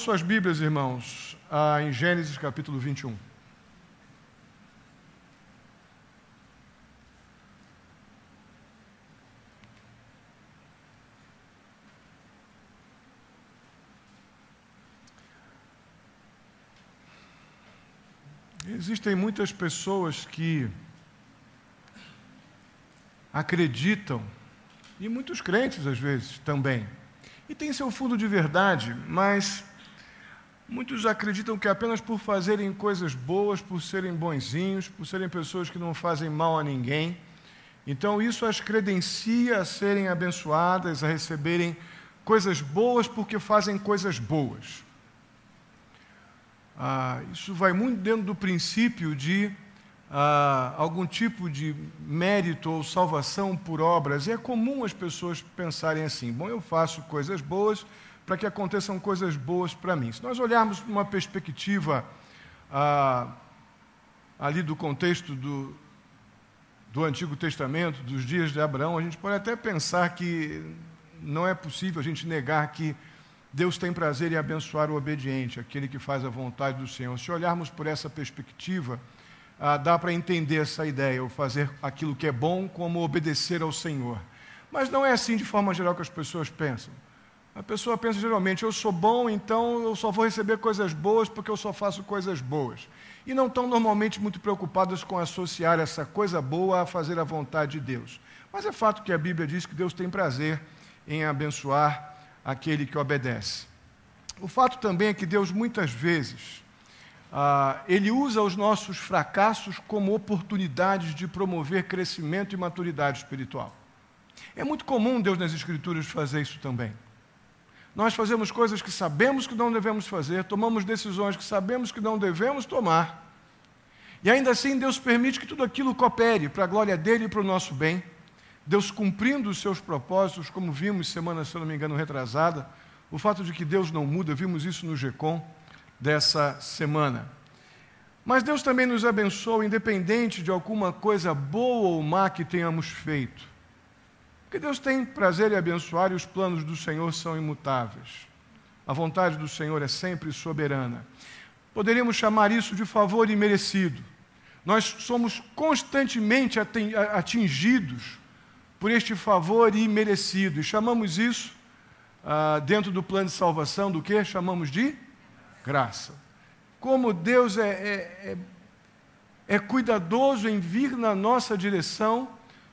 suas Bíblias, irmãos, em Gênesis capítulo 21. Existem muitas pessoas que acreditam, e muitos crentes às vezes também, e tem seu fundo de verdade, mas muitos acreditam que apenas por fazerem coisas boas, por serem bonzinhos, por serem pessoas que não fazem mal a ninguém, então isso as credencia a serem abençoadas, a receberem coisas boas porque fazem coisas boas. Isso vai muito dentro do princípio de algum tipo de mérito ou salvação por obras. E é comum as pessoas pensarem assim: bom, eu faço coisas boas para que aconteçam coisas boas para mim. Se nós olharmos uma perspectiva ali do contexto do Antigo Testamento, dos dias de Abraão, a gente pode até pensar que não é possível a gente negar que Deus tem prazer em abençoar o obediente, aquele que faz a vontade do Senhor. Se olharmos por essa perspectiva, dá para entender essa ideia, o fazer aquilo que é bom como obedecer ao Senhor. Mas não é assim de forma geral que as pessoas pensam. A pessoa pensa geralmente: eu sou bom, então eu só vou receber coisas boas porque eu só faço coisas boas. E não estão normalmente muito preocupadas com associar essa coisa boa a fazer a vontade de Deus. Mas é fato que a Bíblia diz que Deus tem prazer em abençoar aquele que obedece. O fato também é que Deus muitas vezes Ele usa os nossos fracassos como oportunidades de promover crescimento e maturidade espiritual. É muito comum Deus nas Escrituras fazer isso também. Nós fazemos coisas que sabemos que não devemos fazer, tomamos decisões que sabemos que não devemos tomar, e ainda assim Deus permite que tudo aquilo coopere para a glória dele e para o nosso bem. Deus cumprindo os seus propósitos, como vimos semana, se eu não me engano, retrasada. O fato de que Deus não muda, vimos isso no GECOM dessa semana. Mas Deus também nos abençoa, independente de alguma coisa boa ou má que tenhamos feito. Porque Deus tem prazer em abençoar e os planos do Senhor são imutáveis. A vontade do Senhor é sempre soberana. Poderíamos chamar isso de favor imerecido. Nós somos constantemente atingidos por este favor imerecido. E chamamos isso, dentro do plano de salvação, do que? Chamamos de graça. Como Deus é cuidadoso em vir na nossa direção,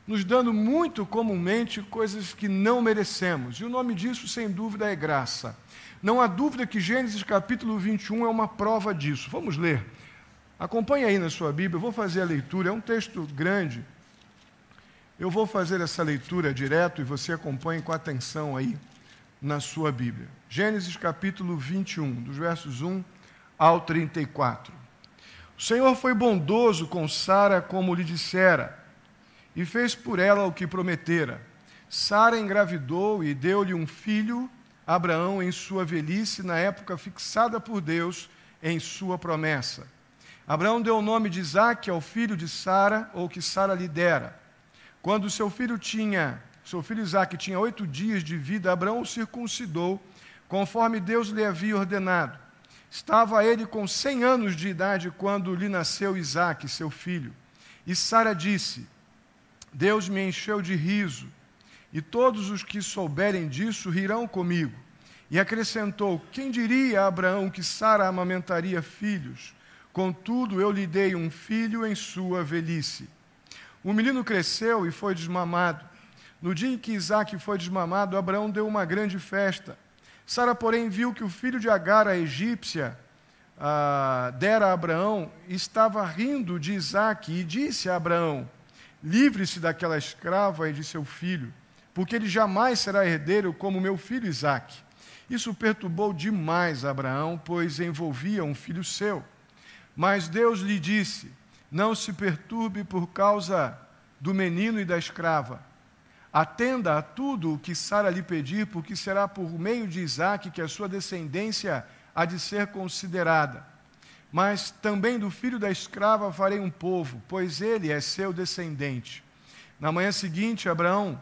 nos dando muito comumente coisas que não merecemos. E o nome disso, sem dúvida, é graça. Não há dúvida que Gênesis capítulo 21 é uma prova disso. Vamos ler. Acompanhe aí na sua Bíblia, eu vou fazer a leitura, é um texto grande. Eu vou fazer essa leitura direto e você acompanhe com atenção aí na sua Bíblia. Gênesis capítulo 21, dos versos 1 ao 34. O Senhor foi bondoso com Sara como lhe dissera, e fez por ela o que prometera. Sara engravidou e deu-lhe um filho, Abraão, em sua velhice, na época fixada por Deus em sua promessa. Abraão deu o nome de Isaque ao filho de Sara, ou que Sara lhe dera. Quando seu filho Isaque tinha 8 dias de vida, Abraão o circuncidou, conforme Deus lhe havia ordenado. Estava ele com 100 anos de idade quando lhe nasceu Isaque, seu filho. E Sara disse: Deus me encheu de riso, e todos os que souberem disso rirão comigo. E acrescentou: quem diria a Abraão que Sara amamentaria filhos? Contudo, eu lhe dei um filho em sua velhice. O menino cresceu e foi desmamado. No dia em que Isaque foi desmamado, Abraão deu uma grande festa. Sara, porém, viu que o filho de Agar, a egípcia, dera a Abraão, e estava rindo de Isaque, e disse a Abraão: livre-se daquela escrava e de seu filho, porque ele jamais será herdeiro como meu filho Isaque. Isso perturbou demais Abraão, pois envolvia um filho seu. Mas Deus lhe disse: não se perturbe por causa do menino e da escrava. Atenda a tudo o que Sara lhe pedir, porque será por meio de Isaque que a sua descendência há de ser considerada. Mas também do filho da escrava farei um povo, pois ele é seu descendente. Na manhã seguinte, Abraão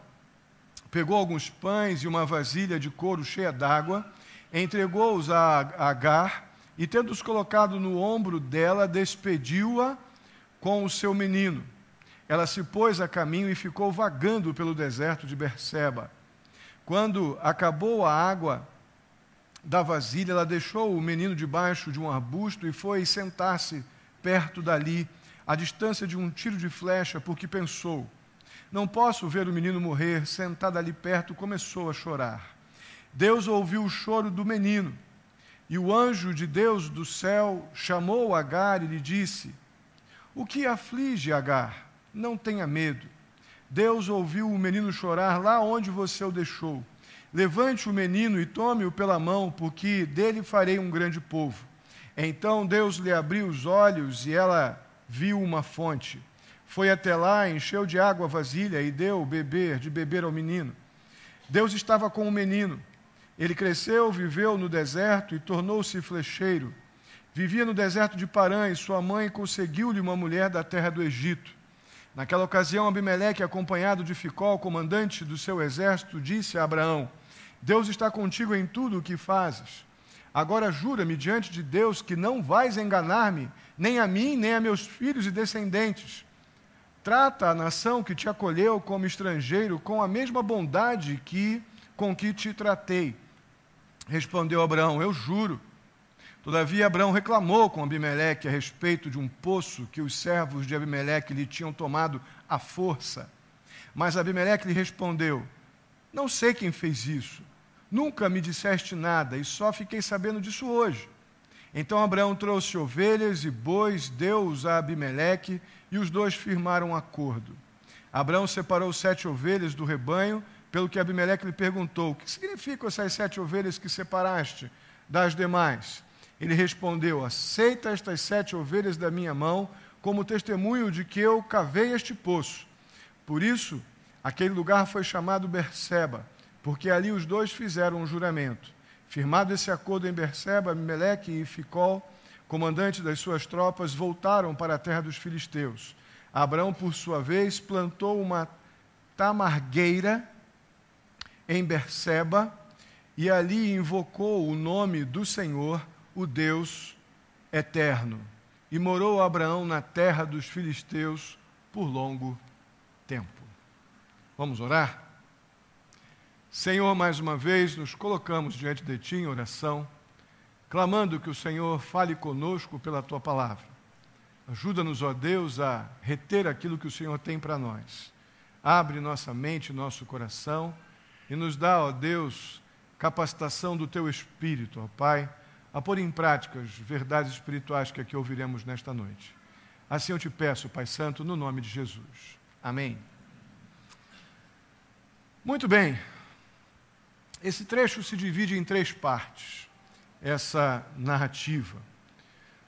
pegou alguns pães e uma vasilha de couro cheia d'água, entregou-os a Agar e, tendo-os colocado no ombro dela, despediu-a com o seu menino. Ela se pôs a caminho e ficou vagando pelo deserto de Berseba. Quando acabou a água da vasilha, ela deixou o menino debaixo de um arbusto e foi sentar-se perto dali, à distância de um tiro de flecha, porque pensou: não posso ver o menino morrer. Sentada ali perto, começou a chorar. Deus ouviu o choro do menino, e o anjo de Deus do céu chamou Agar e lhe disse: o que aflige, Agar? Não tenha medo. Deus ouviu o menino chorar lá onde você o deixou. Levante o menino e tome-o pela mão, porque dele farei um grande povo. Então Deus lhe abriu os olhos e ela viu uma fonte. Foi até lá, encheu de água a vasilha e deu de beber ao menino. Deus estava com o menino. Ele cresceu, viveu no deserto e tornou-se flecheiro. Vivia no deserto de Parã e sua mãe conseguiu-lhe uma mulher da terra do Egito. Naquela ocasião, Abimeleque, acompanhado de Ficol, comandante do seu exército, disse a Abraão: Deus está contigo em tudo o que fazes. Agora jura-me diante de Deus que não vais enganar-me, nem a mim, nem a meus filhos e descendentes. Trata a nação que te acolheu como estrangeiro com a mesma bondade com que te tratei. Respondeu Abraão: eu juro. Todavia Abraão reclamou com Abimeleque a respeito de um poço que os servos de Abimeleque lhe tinham tomado à força. Mas Abimeleque lhe respondeu: não sei quem fez isso. Nunca me disseste nada e só fiquei sabendo disso hoje. Então Abraão trouxe ovelhas e bois, deu-os a Abimeleque e os dois firmaram um acordo. Abraão separou 7 ovelhas do rebanho, pelo que Abimeleque lhe perguntou: o que significam essas 7 ovelhas que separaste das demais? Ele respondeu: aceita estas 7 ovelhas da minha mão como testemunho de que eu cavei este poço. Por isso, aquele lugar foi chamado Berseba, porque ali os dois fizeram um juramento. Firmado esse acordo em Berseba, Abimeleque e Ficol, comandante das suas tropas, voltaram para a terra dos filisteus. Abraão, por sua vez, plantou uma tamargueira em Berseba e ali invocou o nome do Senhor, o Deus eterno. E morou Abraão na terra dos filisteus por longo tempo. Vamos orar? Senhor, mais uma vez nos colocamos diante de Ti em oração, clamando que o Senhor fale conosco pela Tua palavra. Ajuda-nos, ó Deus, a reter aquilo que o Senhor tem para nós. Abre nossa mente, nosso coração e nos dá, ó Deus, capacitação do Teu Espírito, ó Pai, a pôr em prática as verdades espirituais que aqui ouviremos nesta noite. Assim eu te peço, Pai Santo, no nome de Jesus. Amém. Muito bem. Esse trecho se divide em 3 partes, essa narrativa.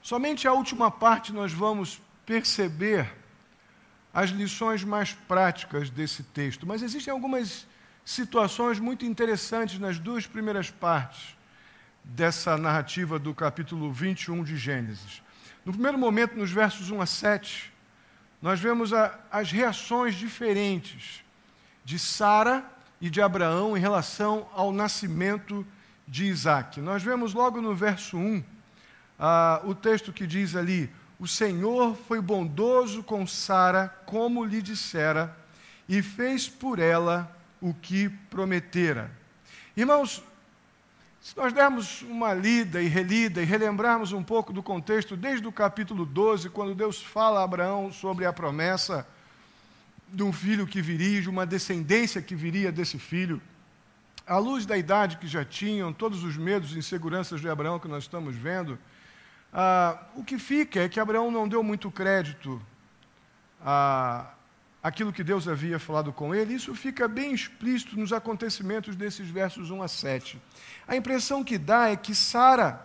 Somente a última parte nós vamos perceber as lições mais práticas desse texto, mas existem algumas situações muito interessantes nas 2 primeiras partes dessa narrativa do capítulo 21 de Gênesis. No primeiro momento, nos versos 1 a 7, nós vemos as reações diferentes de Sara e de Abraão em relação ao nascimento de Isaque. Nós vemos logo no verso 1, o texto que diz ali: o Senhor foi bondoso com Sara, como lhe dissera, e fez por ela o que prometera. Irmãos, se nós dermos uma lida e relida e relembrarmos um pouco do contexto, desde o capítulo 12, quando Deus fala a Abraão sobre a promessa de um filho que viria, de uma descendência que viria desse filho, à luz da idade que já tinham, todos os medos e inseguranças de Abraão que nós estamos vendo, o que fica é que Abraão não deu muito crédito àquilo que Deus havia falado com ele. Isso fica bem explícito nos acontecimentos desses versos 1 a 7. A impressão que dá é que Sara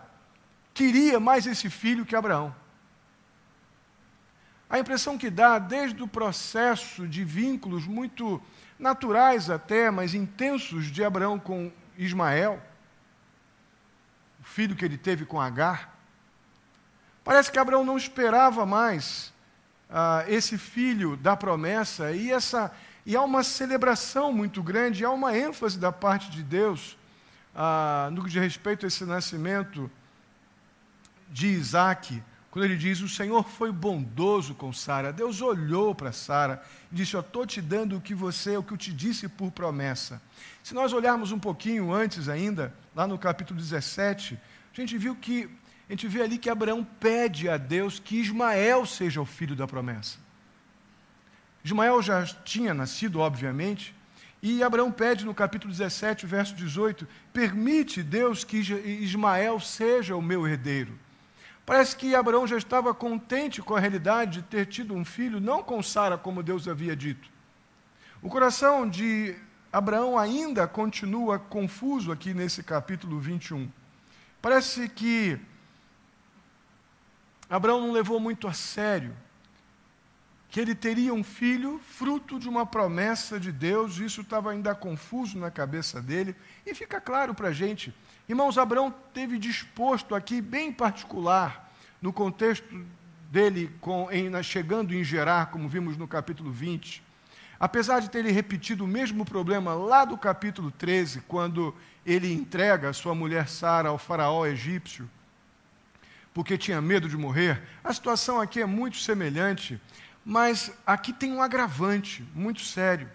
queria mais esse filho que Abraão. A impressão que dá, desde o processo de vínculos muito naturais até, mas intensos de Abraão com Ismael, o filho que ele teve com Agar, parece que Abraão não esperava mais esse filho da promessa, e há uma celebração muito grande, há uma ênfase da parte de Deus no que diz respeito a esse nascimento de Isaac, quando ele diz, o Senhor foi bondoso com Sara. Deus olhou para Sara e disse, eu estou te dando o que eu te disse por promessa. Se nós olharmos um pouquinho antes ainda, lá no capítulo 17, a gente vê ali que Abraão pede a Deus que Ismael seja o filho da promessa. Ismael já tinha nascido, obviamente, e Abraão pede no capítulo 17, verso 18, permite Deus que Ismael seja o meu herdeiro. Parece que Abraão já estava contente com a realidade de ter tido um filho, não com Sara, como Deus havia dito. O coração de Abraão ainda continua confuso aqui nesse capítulo 21. Parece que Abraão não levou muito a sério que ele teria um filho fruto de uma promessa de Deus, isso estava ainda confuso na cabeça dele, e fica claro para a gente. Irmãos, Abraão teve disposto aqui, bem particular, no contexto dele, chegando em Gerar, como vimos no capítulo 20, apesar de ter repetido o mesmo problema lá do capítulo 13, quando ele entrega a sua mulher Sara ao faraó egípcio, porque tinha medo de morrer, a situação aqui é muito semelhante, mas aqui tem um agravante muito sério.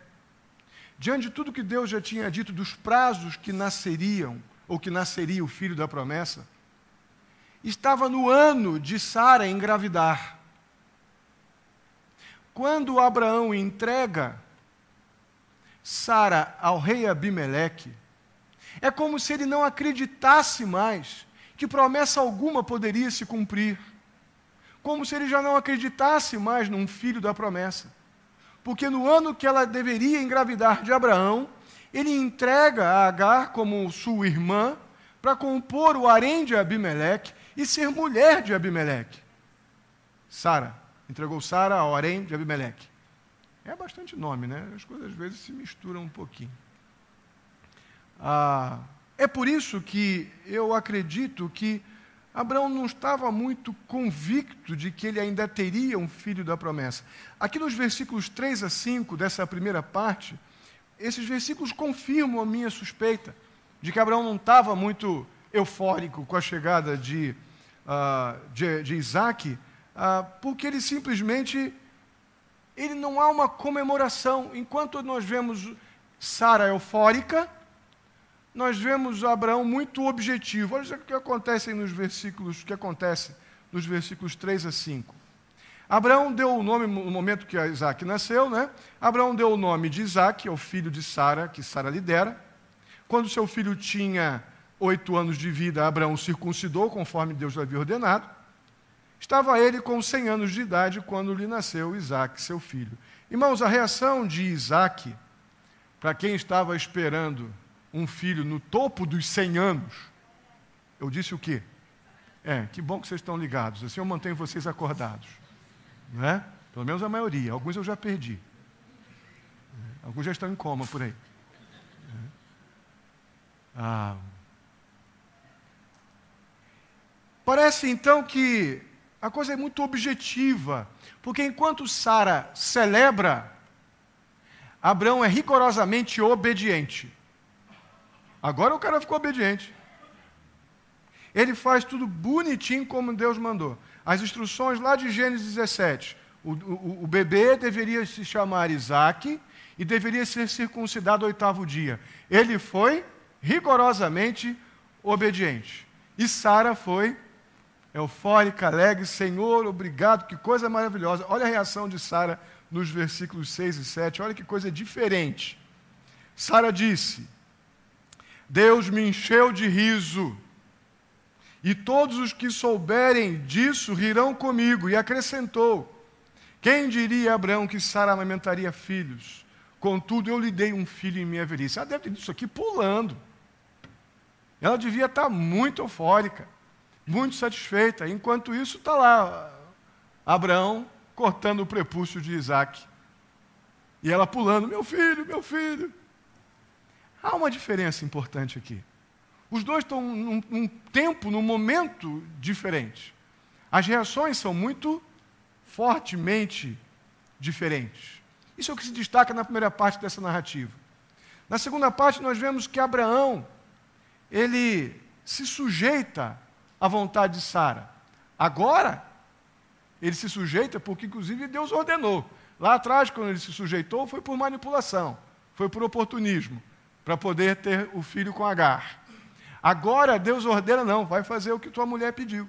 Diante de tudo que Deus já tinha dito dos prazos que nasceriam, ou que nasceria o filho da promessa, estava no ano de Sara engravidar. Quando Abraão entrega Sara ao rei Abimeleque, é como se ele não acreditasse mais que promessa alguma poderia se cumprir. Como se ele já não acreditasse mais num filho da promessa. Porque no ano que ela deveria engravidar de Abraão, ele entrega a Agar como sua irmã para compor o harém de Abimeleque e ser mulher de Abimeleque. Sara, entregou Sara ao harém de Abimeleque. É bastante nome, né? As coisas às vezes se misturam um pouquinho. É por isso que eu acredito que Abraão não estava muito convicto de que ele ainda teria um filho da promessa. Aqui nos versículos 3 a 5 dessa primeira parte, esses versículos confirmam a minha suspeita de que Abraão não estava muito eufórico com a chegada de Isaac, porque ele simplesmente não há uma comemoração. Enquanto nós vemos Sara eufórica, nós vemos Abraão muito objetivo. Olha o que acontece nos versículos 3 a 5. Abraão deu o nome, no momento que Isaac nasceu, né? Abraão deu o nome de Isaac, ao filho de Sara, que Sara lhe dera. Quando seu filho tinha 8 anos de vida, Abraão circuncidou, conforme Deus lhe havia ordenado. Estava ele com 100 anos de idade quando lhe nasceu Isaac, seu filho. Irmãos, a reação de Isaac, para quem estava esperando um filho no topo dos 100 anos, eu disse o quê? Que bom que vocês estão ligados, assim eu mantenho vocês acordados. Não é? Pelo menos a maioria, alguns eu já perdi. Alguns já estão em coma por aí. Parece então que a coisa é muito objetiva, porque enquanto Sara celebra, Abraão é rigorosamente obediente. Agora o cara ficou obediente. Ele faz tudo bonitinho como Deus mandou. As instruções lá de Gênesis 17. O bebê deveria se chamar Isaac e deveria ser circuncidado ao 8º dia. Ele foi rigorosamente obediente. E Sara foi eufórica, alegre. Senhor, obrigado, que coisa maravilhosa. Olha a reação de Sara nos versículos 6 e 7. Olha que coisa diferente. Sara disse: Deus me encheu de riso, e todos os que souberem disso rirão comigo. E acrescentou: quem diria a Abraão que Sara amamentaria filhos? Contudo, eu lhe dei um filho em minha velhice. Ela deve ter dito isso aqui pulando. Ela devia estar muito eufórica, muito satisfeita. Enquanto isso, está lá Abraão cortando o prepúcio de Isaac. E ela pulando: meu filho, meu filho. Há uma diferença importante aqui. Os dois estão num tempo, num momento diferente. As reações são muito fortemente diferentes. Isso é o que se destaca na primeira parte dessa narrativa. Na segunda parte, nós vemos que Abraão, ele se sujeita à vontade de Sara. Agora, ele se sujeita porque, inclusive, Deus ordenou. Lá atrás, quando ele se sujeitou, foi por manipulação, foi por oportunismo, para poder ter o filho com Agar. Agora, Deus ordena, não, vai fazer o que tua mulher pediu.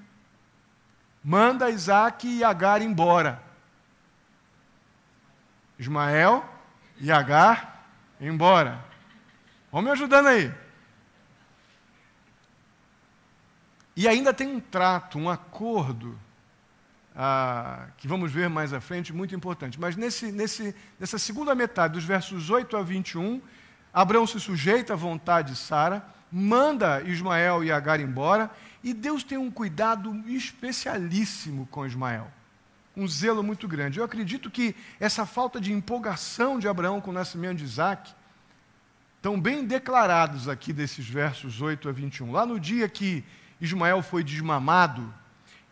Manda Isaac e Agar embora. Ismael e Agar embora. Vão me ajudando aí. E ainda tem um trato, um acordo, que vamos ver mais à frente, muito importante. Mas nessa segunda metade, dos versos 8 a 21, Abraão se sujeita à vontade de Sara, manda Ismael e Agar embora, e Deus tem um cuidado especialíssimo com Ismael, um zelo muito grande. Eu acredito que essa falta de empolgação de Abraão com o nascimento de Isaac, estão bem declarados aqui desses versos 8 a 21. Lá no dia que Ismael foi desmamado,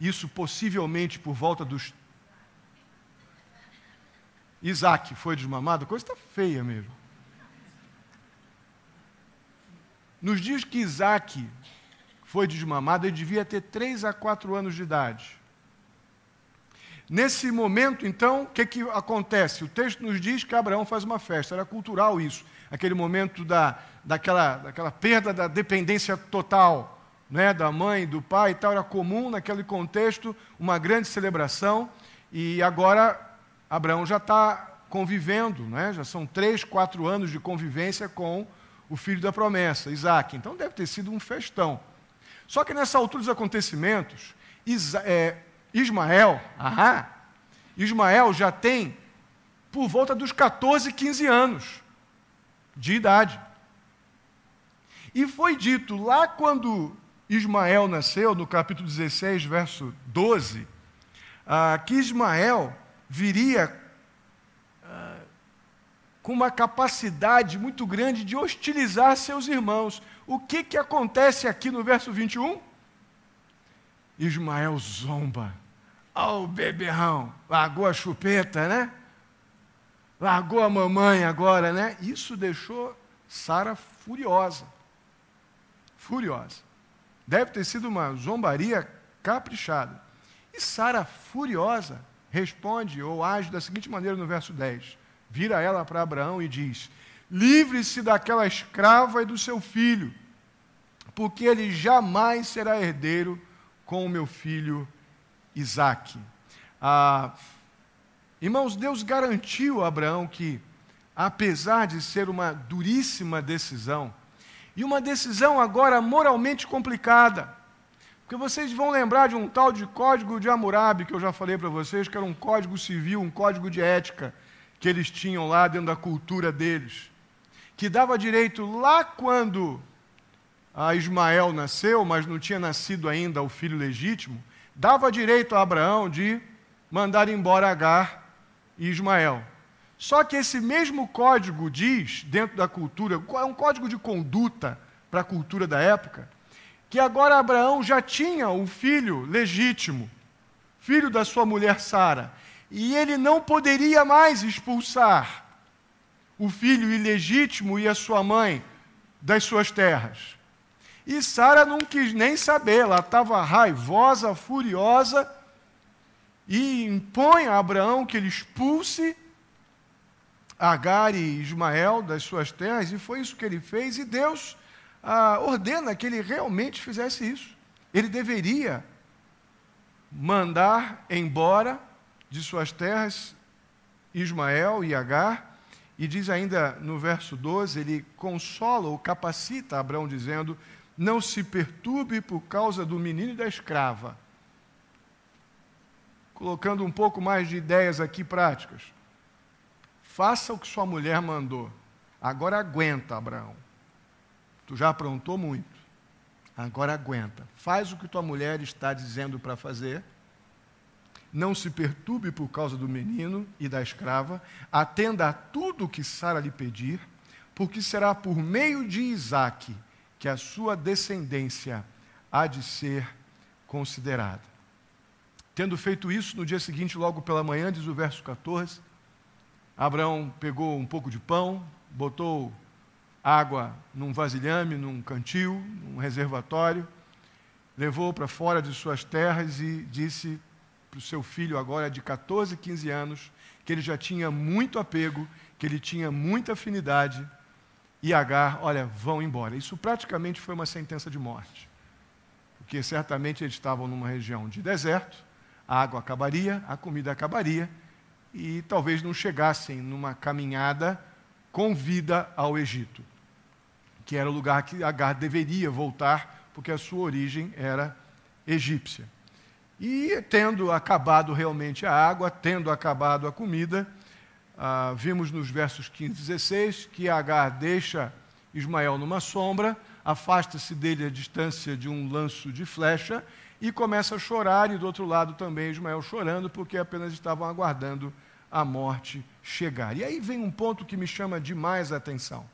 isso possivelmente por volta dos... Isaac foi desmamado, a coisa está feia mesmo. Nos dias que Isaac foi desmamado, ele devia ter 3 a 4 anos de idade. Nesse momento, então, o que acontece? O texto nos diz que Abraão faz uma festa, era cultural isso, aquele momento daquela perda da dependência total, né, da mãe, do pai e tal, era comum naquele contexto, uma grande celebração, e agora Abraão já está convivendo, né, já são 3, 4 anos de convivência com o filho da promessa, Isaac. Então deve ter sido um festão. Só que nessa altura dos acontecimentos, Ismael já tem por volta dos 14, 15 anos de idade. E foi dito lá quando Ismael nasceu, no capítulo 16, verso 12, que Ismael viria com uma capacidade muito grande de hostilizar seus irmãos. O que acontece aqui no verso 21? Ismael zomba. O beberrão, largou a chupeta, né? Largou a mamãe agora, né? Isso deixou Sara furiosa. Furiosa. Deve ter sido uma zombaria caprichada. E Sara, furiosa, responde ou age da seguinte maneira no verso 10. Vira ela para Abraão e diz: livre-se daquela escrava e do seu filho, porque ele jamais será herdeiro com o meu filho Isaque. Irmãos, Deus garantiu a Abraão que, apesar de ser uma duríssima decisão, e uma decisão agora moralmente complicada, porque vocês vão lembrar de um tal de Código de Hammurabi, que eu já falei para vocês, que era um código civil, um código de ética, que eles tinham lá dentro da cultura deles, que dava direito lá quando Ismael nasceu, mas não tinha nascido ainda o filho legítimo, dava direito a Abraão de mandar embora Agar e Ismael. Só que esse mesmo código diz, dentro da cultura, é um código de conduta para a cultura da época, que agora Abraão já tinha o filho legítimo, filho da sua mulher Sara, e ele não poderia mais expulsar o filho ilegítimo e a sua mãe das suas terras. E Sara não quis nem saber, ela estava raivosa, furiosa, e impõe a Abraão que ele expulse Agar e Ismael das suas terras, e foi isso que ele fez, e Deus ordena que ele realmente fizesse isso. Ele deveria mandar embora de suas terras Ismael e Agar, e diz ainda no verso 12, ele consola ou capacita Abraão dizendo: não se perturbe por causa do menino e da escrava. Colocando um pouco mais de ideias aqui práticas. Faça o que sua mulher mandou. Agora aguenta, Abraão. Tu já aprontou muito. Agora aguenta. Faz o que tua mulher está dizendo para fazer. Não se perturbe por causa do menino e da escrava. Atenda a tudo o que Sara lhe pedir, porque será por meio de Isaque que a sua descendência há de ser considerada. Tendo feito isso, no dia seguinte, logo pela manhã, diz o verso 14, Abraão pegou um pouco de pão, botou água num vasilhame, num cantil, num reservatório, levou para fora de suas terras e disse para o seu filho, agora de 14, 15 anos, que ele já tinha muito apego, que ele tinha muita afinidade, e Agar, olha, vão embora. Isso praticamente foi uma sentença de morte, porque certamente eles estavam numa região de deserto, a água acabaria, a comida acabaria, e talvez não chegassem numa caminhada com vida ao Egito, que era o lugar que Agar deveria voltar, porque a sua origem era egípcia. E tendo acabado realmente a água, tendo acabado a comida, vimos nos versos 15 e 16 que Agar deixa Ismael numa sombra, afasta-se dele a distância de um lanço de flecha e começa a chorar, e do outro lado também Ismael chorando, porque apenas estavam aguardando a morte chegar. E aí vem um ponto que me chama demais a atenção.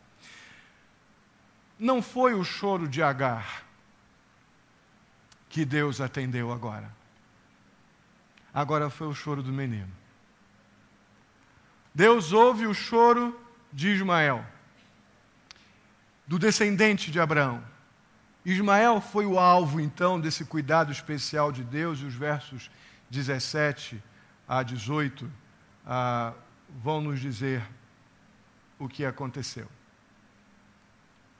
Não foi o choro de Agar que Deus atendeu agora. Agora foi o choro do menino. Deus ouve o choro de Ismael, do descendente de Abraão. Ismael foi o alvo, então, desse cuidado especial de Deus, e os versos 17 a 18 vão nos dizer o que aconteceu.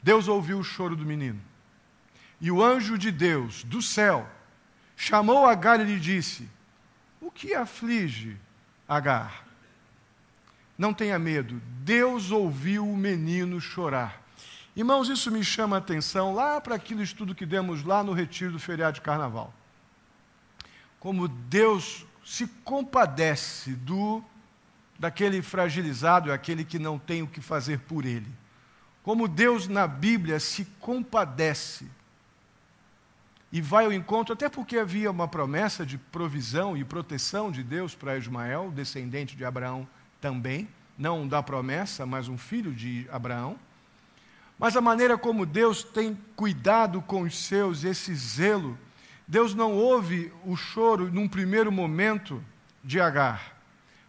Deus ouviu o choro do menino, e o anjo de Deus, do céu, chamou Agar e lhe disse: o que aflige Agar? Não tenha medo, Deus ouviu o menino chorar. Irmãos, isso me chama a atenção lá para aquele estudo que demos lá no retiro do feriado de carnaval. Como Deus se compadece daquele fragilizado, aquele que não tem o que fazer por ele. Como Deus na Bíblia se compadece e vai ao encontro, até porque havia uma promessa de provisão e proteção de Deus para Ismael, descendente de Abraão também, não da promessa, mas um filho de Abraão. Mas a maneira como Deus tem cuidado com os seus, esse zelo, Deus não ouve o choro num primeiro momento de Agar,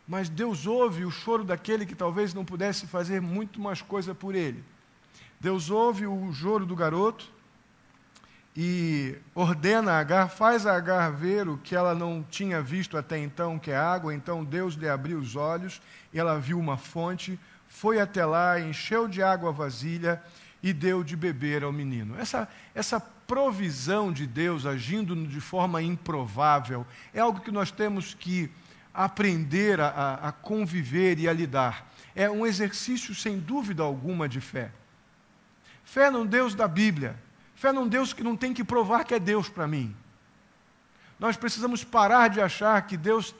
mas Deus ouve o choro daquele que talvez não pudesse fazer muito mais coisa por ele. Deus ouve o choro do garoto e ordena a Agar, faz a Agar ver o que ela não tinha visto até então, que é água. Então Deus lhe abriu os olhos e ela viu uma fonte, foi até lá, encheu de água a vasilha e deu de beber ao menino. Essa provisão de Deus agindo de forma improvável é algo que nós temos que aprender a conviver e a lidar. É um exercício, sem dúvida alguma, de fé. Fé num Deus da Bíblia. Fé num Deus que não tem que provar que é Deus para mim. Nós precisamos parar de achar que Deus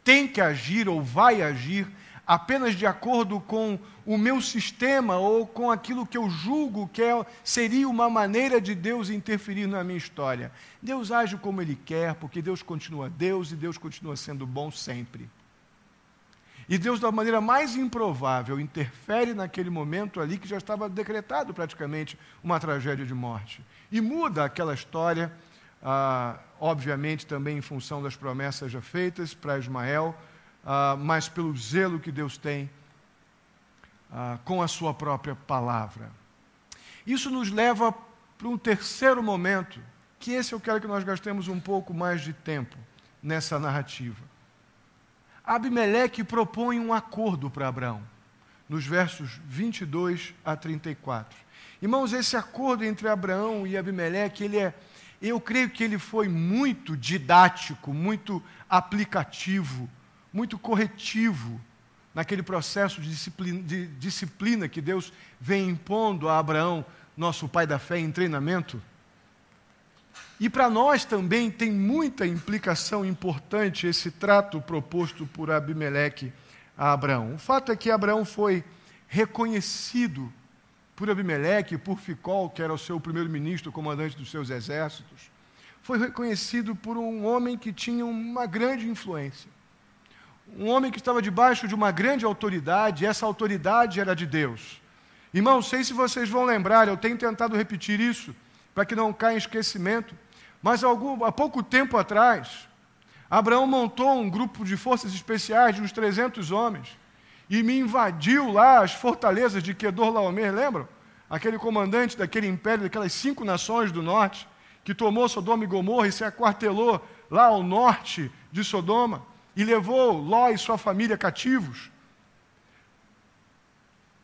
tem que agir ou vai agir apenas de acordo com o meu sistema ou com aquilo que eu julgo que seria uma maneira de Deus interferir na minha história. Deus age como Ele quer, porque Deus continua Deus e Deus continua sendo bom sempre. E Deus, da maneira mais improvável, interfere naquele momento ali que já estava decretado praticamente uma tragédia de morte. E muda aquela história, obviamente também em função das promessas já feitas para Ismael, mas pelo zelo que Deus tem com a sua própria palavra. Isso nos leva para um terceiro momento, que esse eu quero que nós gastemos um pouco mais de tempo nessa narrativa. Abimeleque propõe um acordo para Abraão, nos versos 22 a 34. Irmãos, esse acordo entre Abraão e Abimeleque, eu creio que ele foi muito didático, muito aplicativo, muito corretivo naquele processo de disciplina que Deus vem impondo a Abraão, nosso pai da fé, em treinamento. E para nós também tem muita implicação importante esse trato proposto por Abimeleque a Abraão. O fato é que Abraão foi reconhecido por Abimeleque, por Ficol, que era o seu primeiro-ministro, comandante dos seus exércitos. Foi reconhecido por um homem que tinha uma grande influência. Um homem que estava debaixo de uma grande autoridade, e essa autoridade era de Deus. Irmãos, não sei se vocês vão lembrar, eu tenho tentado repetir isso, para que não caia em esquecimento, mas há pouco tempo atrás, Abraão montou um grupo de forças especiais de uns 300 homens e me invadiu lá as fortalezas de Quedorlaomer, lembram? aquele comandante daquele império, daquelas 5 nações do norte, que tomou Sodoma e Gomorra e se aquartelou lá ao norte de Sodoma, e levou Ló e sua família cativos.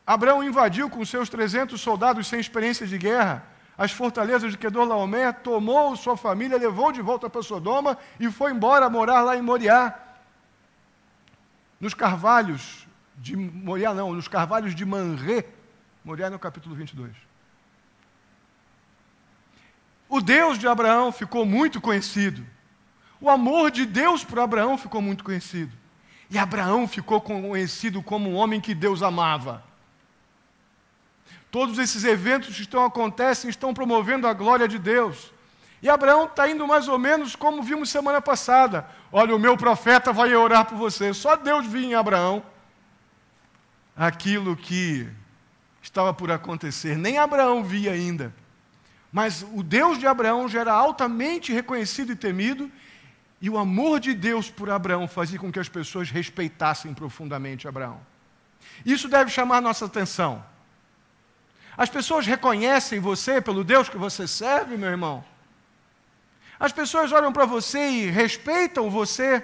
Abraão invadiu com seus 300 soldados sem experiência de guerra as fortalezas de Quedorlaomer, tomou sua família, levou de volta para Sodoma e foi embora morar lá em Moriá. Nos carvalhos de Moriá, não, nos carvalhos de Manré. Moriá no capítulo 22. O Deus de Abraão ficou muito conhecido. O amor de Deus por Abraão ficou muito conhecido. E Abraão ficou conhecido como um homem que Deus amava. Todos esses eventos que acontecem estão promovendo a glória de Deus. E Abraão está indo mais ou menos como vimos semana passada. Olha, o meu profeta vai orar por você. Só Deus via em Abraão aquilo que estava por acontecer. Nem Abraão via ainda. Mas o Deus de Abraão já era altamente reconhecido e temido, e o amor de Deus por Abraão fazia com que as pessoas respeitassem profundamente Abraão. Isso deve chamar nossa atenção. As pessoas reconhecem você pelo Deus que você serve, meu irmão? As pessoas olham para você e respeitam você,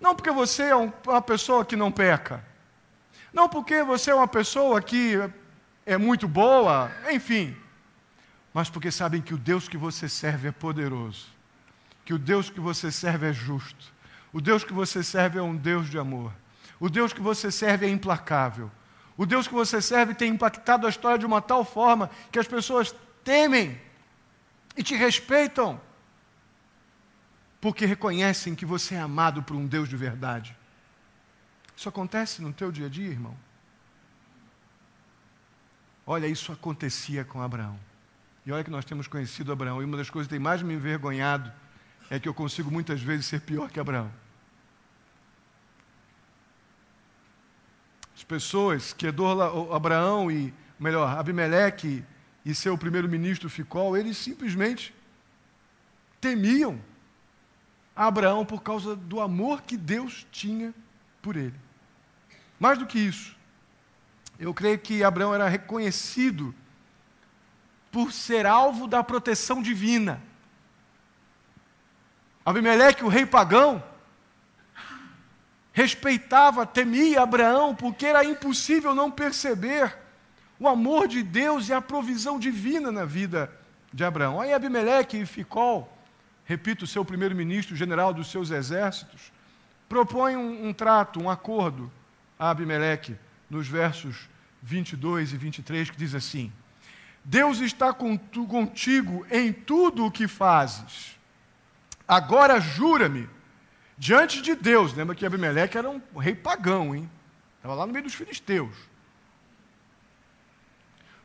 não porque você é uma pessoa que não peca, não porque você é uma pessoa que é muito boa, enfim, mas porque sabem que o Deus que você serve é poderoso, que o Deus que você serve é justo, o Deus que você serve é um Deus de amor, o Deus que você serve é implacável, o Deus que você serve tem impactado a história de uma tal forma que as pessoas temem e te respeitam, porque reconhecem que você é amado por um Deus de verdade. Isso acontece no teu dia a dia, irmão? Olha, isso acontecia com Abraão. E olha que nós temos conhecido Abraão, e uma das coisas que tem mais me envergonhado é que eu consigo muitas vezes ser pior que Abraão. As pessoas que Abraão Abimeleque e seu primeiro-ministro Ficol, eles simplesmente temiam a Abraão por causa do amor que Deus tinha por ele. Mais do que isso, eu creio que Abraão era reconhecido por ser alvo da proteção divina. Abimeleque, o rei pagão, respeitava, temia Abraão, porque era impossível não perceber o amor de Deus e a provisão divina na vida de Abraão. Aí Abimeleque e Ficol, repito, seu primeiro-ministro, general dos seus exércitos, propõe um trato, um acordo a Abimeleque, nos versos 22 e 23, que diz assim: Deus está contigo em tudo o que fazes. Agora jura-me, diante de Deus, lembra que Abimeleque era um rei pagão, hein? Estava lá no meio dos filisteus.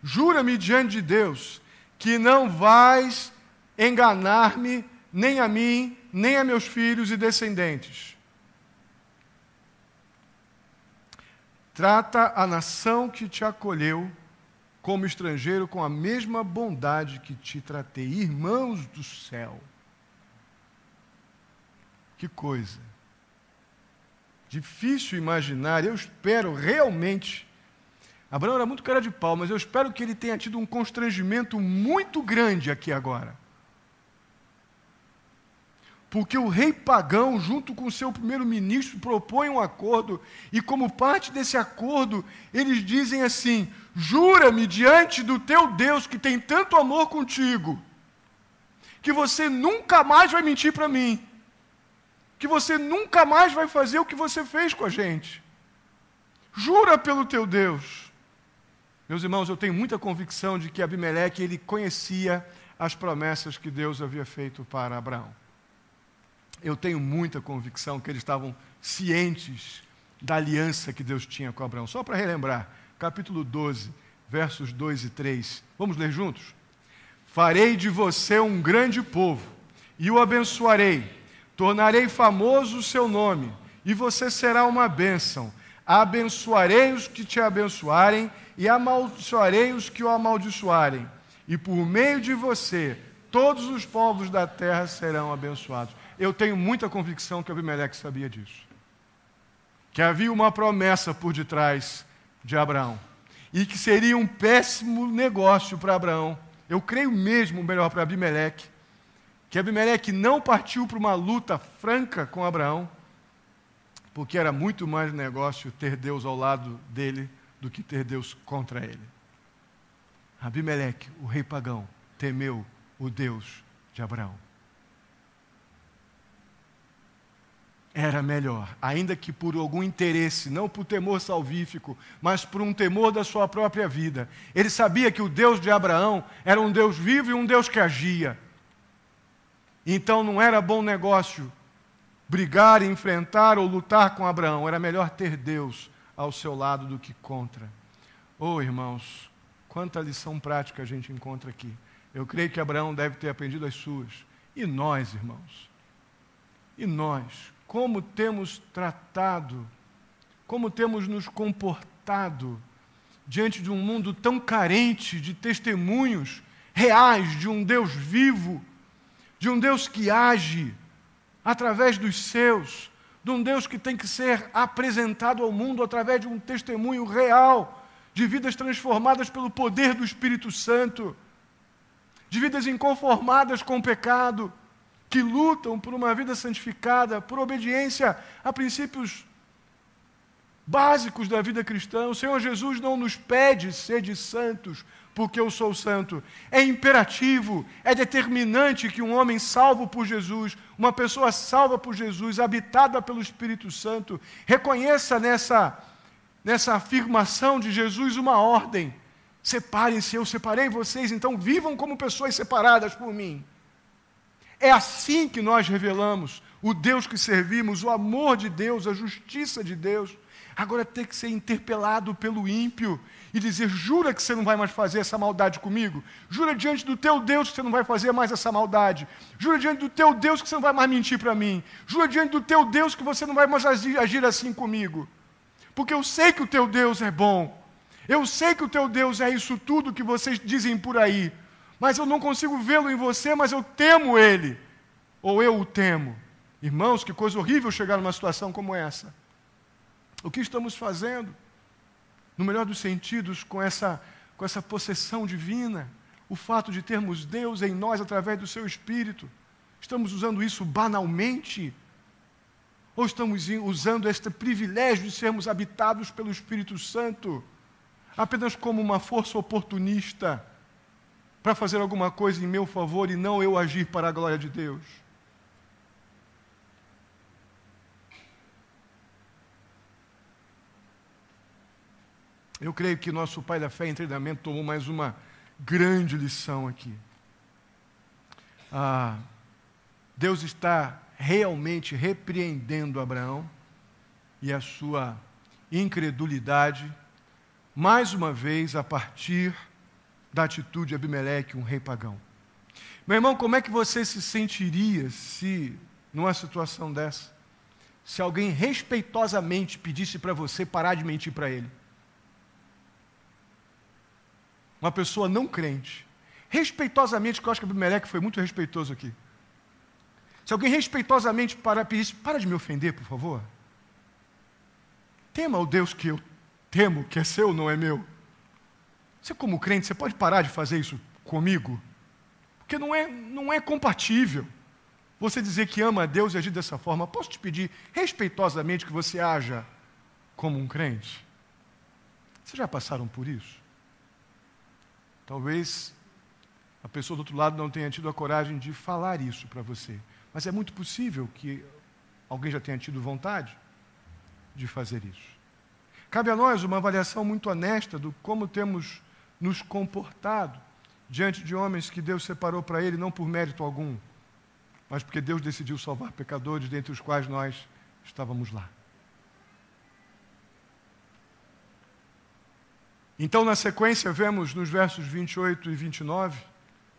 Jura-me diante de Deus, que não vais enganar-me, nem a mim, nem a meus filhos e descendentes. Trata a nação que te acolheu como estrangeiro com a mesma bondade que te tratei. Irmãos do céu. Que coisa. Difícil imaginar, eu espero realmente. Abraão era muito cara de pau, mas eu espero que ele tenha tido um constrangimento muito grande aqui agora. Porque o rei pagão, junto com o seu primeiro-ministro, propõe um acordo, e como parte desse acordo, eles dizem assim: jura-me diante do teu Deus, que tem tanto amor contigo, que você nunca mais vai mentir para mim, que você nunca mais vai fazer o que você fez com a gente. Jura pelo teu Deus. Meus irmãos, eu tenho muita convicção de que Abimeleque, ele conhecia as promessas que Deus havia feito para Abraão. Eu tenho muita convicção que eles estavam cientes da aliança que Deus tinha com Abraão. Só para relembrar, capítulo 12, versos 2 e 3. Vamos ler juntos? Farei de você um grande povo, e o abençoarei. Tornarei famoso o seu nome, e você será uma bênção. Abençoarei os que te abençoarem, e amaldiçoarei os que o amaldiçoarem. E por meio de você, todos os povos da terra serão abençoados. Eu tenho muita convicção que Abimeleque sabia disso. Que havia uma promessa por detrás de Abraão. e que seria um péssimo negócio para Abraão. Eu creio mesmo, melhor, para Abimeleque, que Abimeleque não partiu para uma luta franca com Abraão, porque era muito mais negócio ter Deus ao lado dele do que ter Deus contra ele. Abimeleque, o rei pagão, temeu o Deus de Abraão. Era melhor, ainda que por algum interesse, não por temor salvífico, mas por um temor da sua própria vida. Ele sabia que o Deus de Abraão era um Deus vivo e um Deus que agia. Então não era bom negócio brigar, enfrentar ou lutar com Abraão. Era melhor ter Deus ao seu lado do que contra. Oh, irmãos, quanta lição prática a gente encontra aqui. Eu creio que Abraão deve ter aprendido as suas. E nós, irmãos? E nós? Como temos tratado, como temos nos comportado diante de um mundo tão carente de testemunhos reais de um Deus vivo, de um Deus que age através dos seus, de um Deus que tem que ser apresentado ao mundo através de um testemunho real, de vidas transformadas pelo poder do Espírito Santo, de vidas inconformadas com o pecado, que lutam por uma vida santificada, por obediência a princípios básicos da vida cristã. O Senhor Jesus não nos pede sede santos, porque eu sou santo. É imperativo, é determinante que um homem salvo por Jesus, uma pessoa salva por Jesus, habitada pelo Espírito Santo, reconheça nessa afirmação de Jesus uma ordem. Separem-se, eu separei vocês, então vivam como pessoas separadas por mim. É assim que nós revelamos o Deus que servimos, o amor de Deus, a justiça de Deus. Agora tem que ser interpelado pelo ímpio e dizer: jura que você não vai mais fazer essa maldade comigo? Jura diante do teu Deus que você não vai fazer mais essa maldade? Jura diante do teu Deus que você não vai mais mentir para mim? Jura diante do teu Deus que você não vai mais agir assim comigo? Porque eu sei que o teu Deus é bom. Eu sei que o teu Deus é isso tudo que vocês dizem por aí. Mas eu não consigo vê-lo em você, mas eu temo ele. Ou eu o temo. Irmãos, que coisa horrível chegar numa situação como essa. O que estamos fazendo, no melhor dos sentidos, com essa possessão divina, o fato de termos Deus em nós através do seu Espírito, estamos usando isso banalmente? Ou estamos usando este privilégio de sermos habitados pelo Espírito Santo apenas como uma força oportunista para fazer alguma coisa em meu favor e não eu agir para a glória de Deus? Eu creio que nosso pai da fé em treinamento tomou mais uma grande lição aqui. Deus está realmente repreendendo Abraão e a sua incredulidade, mais uma vez a partir da atitude de Abimeleque, um rei pagão. Meu irmão, como é que você se sentiria se, numa situação dessa, se alguém respeitosamente pedisse para você parar de mentir para ele? Uma pessoa não crente, respeitosamente, que eu acho que Abimeleque foi muito respeitoso aqui. Se alguém respeitosamente pedisse: para de me ofender, por favor. Tema o Deus que eu temo, que é seu, não é meu. Você, como crente, você pode parar de fazer isso comigo? Porque não é compatível você dizer que ama a Deus e agir dessa forma. Posso te pedir respeitosamente que você haja como um crente? Vocês já passaram por isso? Talvez a pessoa do outro lado não tenha tido a coragem de falar isso para você. Mas é muito possível que alguém já tenha tido vontade de fazer isso. Cabe a nós uma avaliação muito honesta do como temos nos comportado diante de homens que Deus separou para Ele, não por mérito algum, mas porque Deus decidiu salvar pecadores, dentre os quais nós estávamos lá. Então, na sequência, vemos nos versos 28 e 29,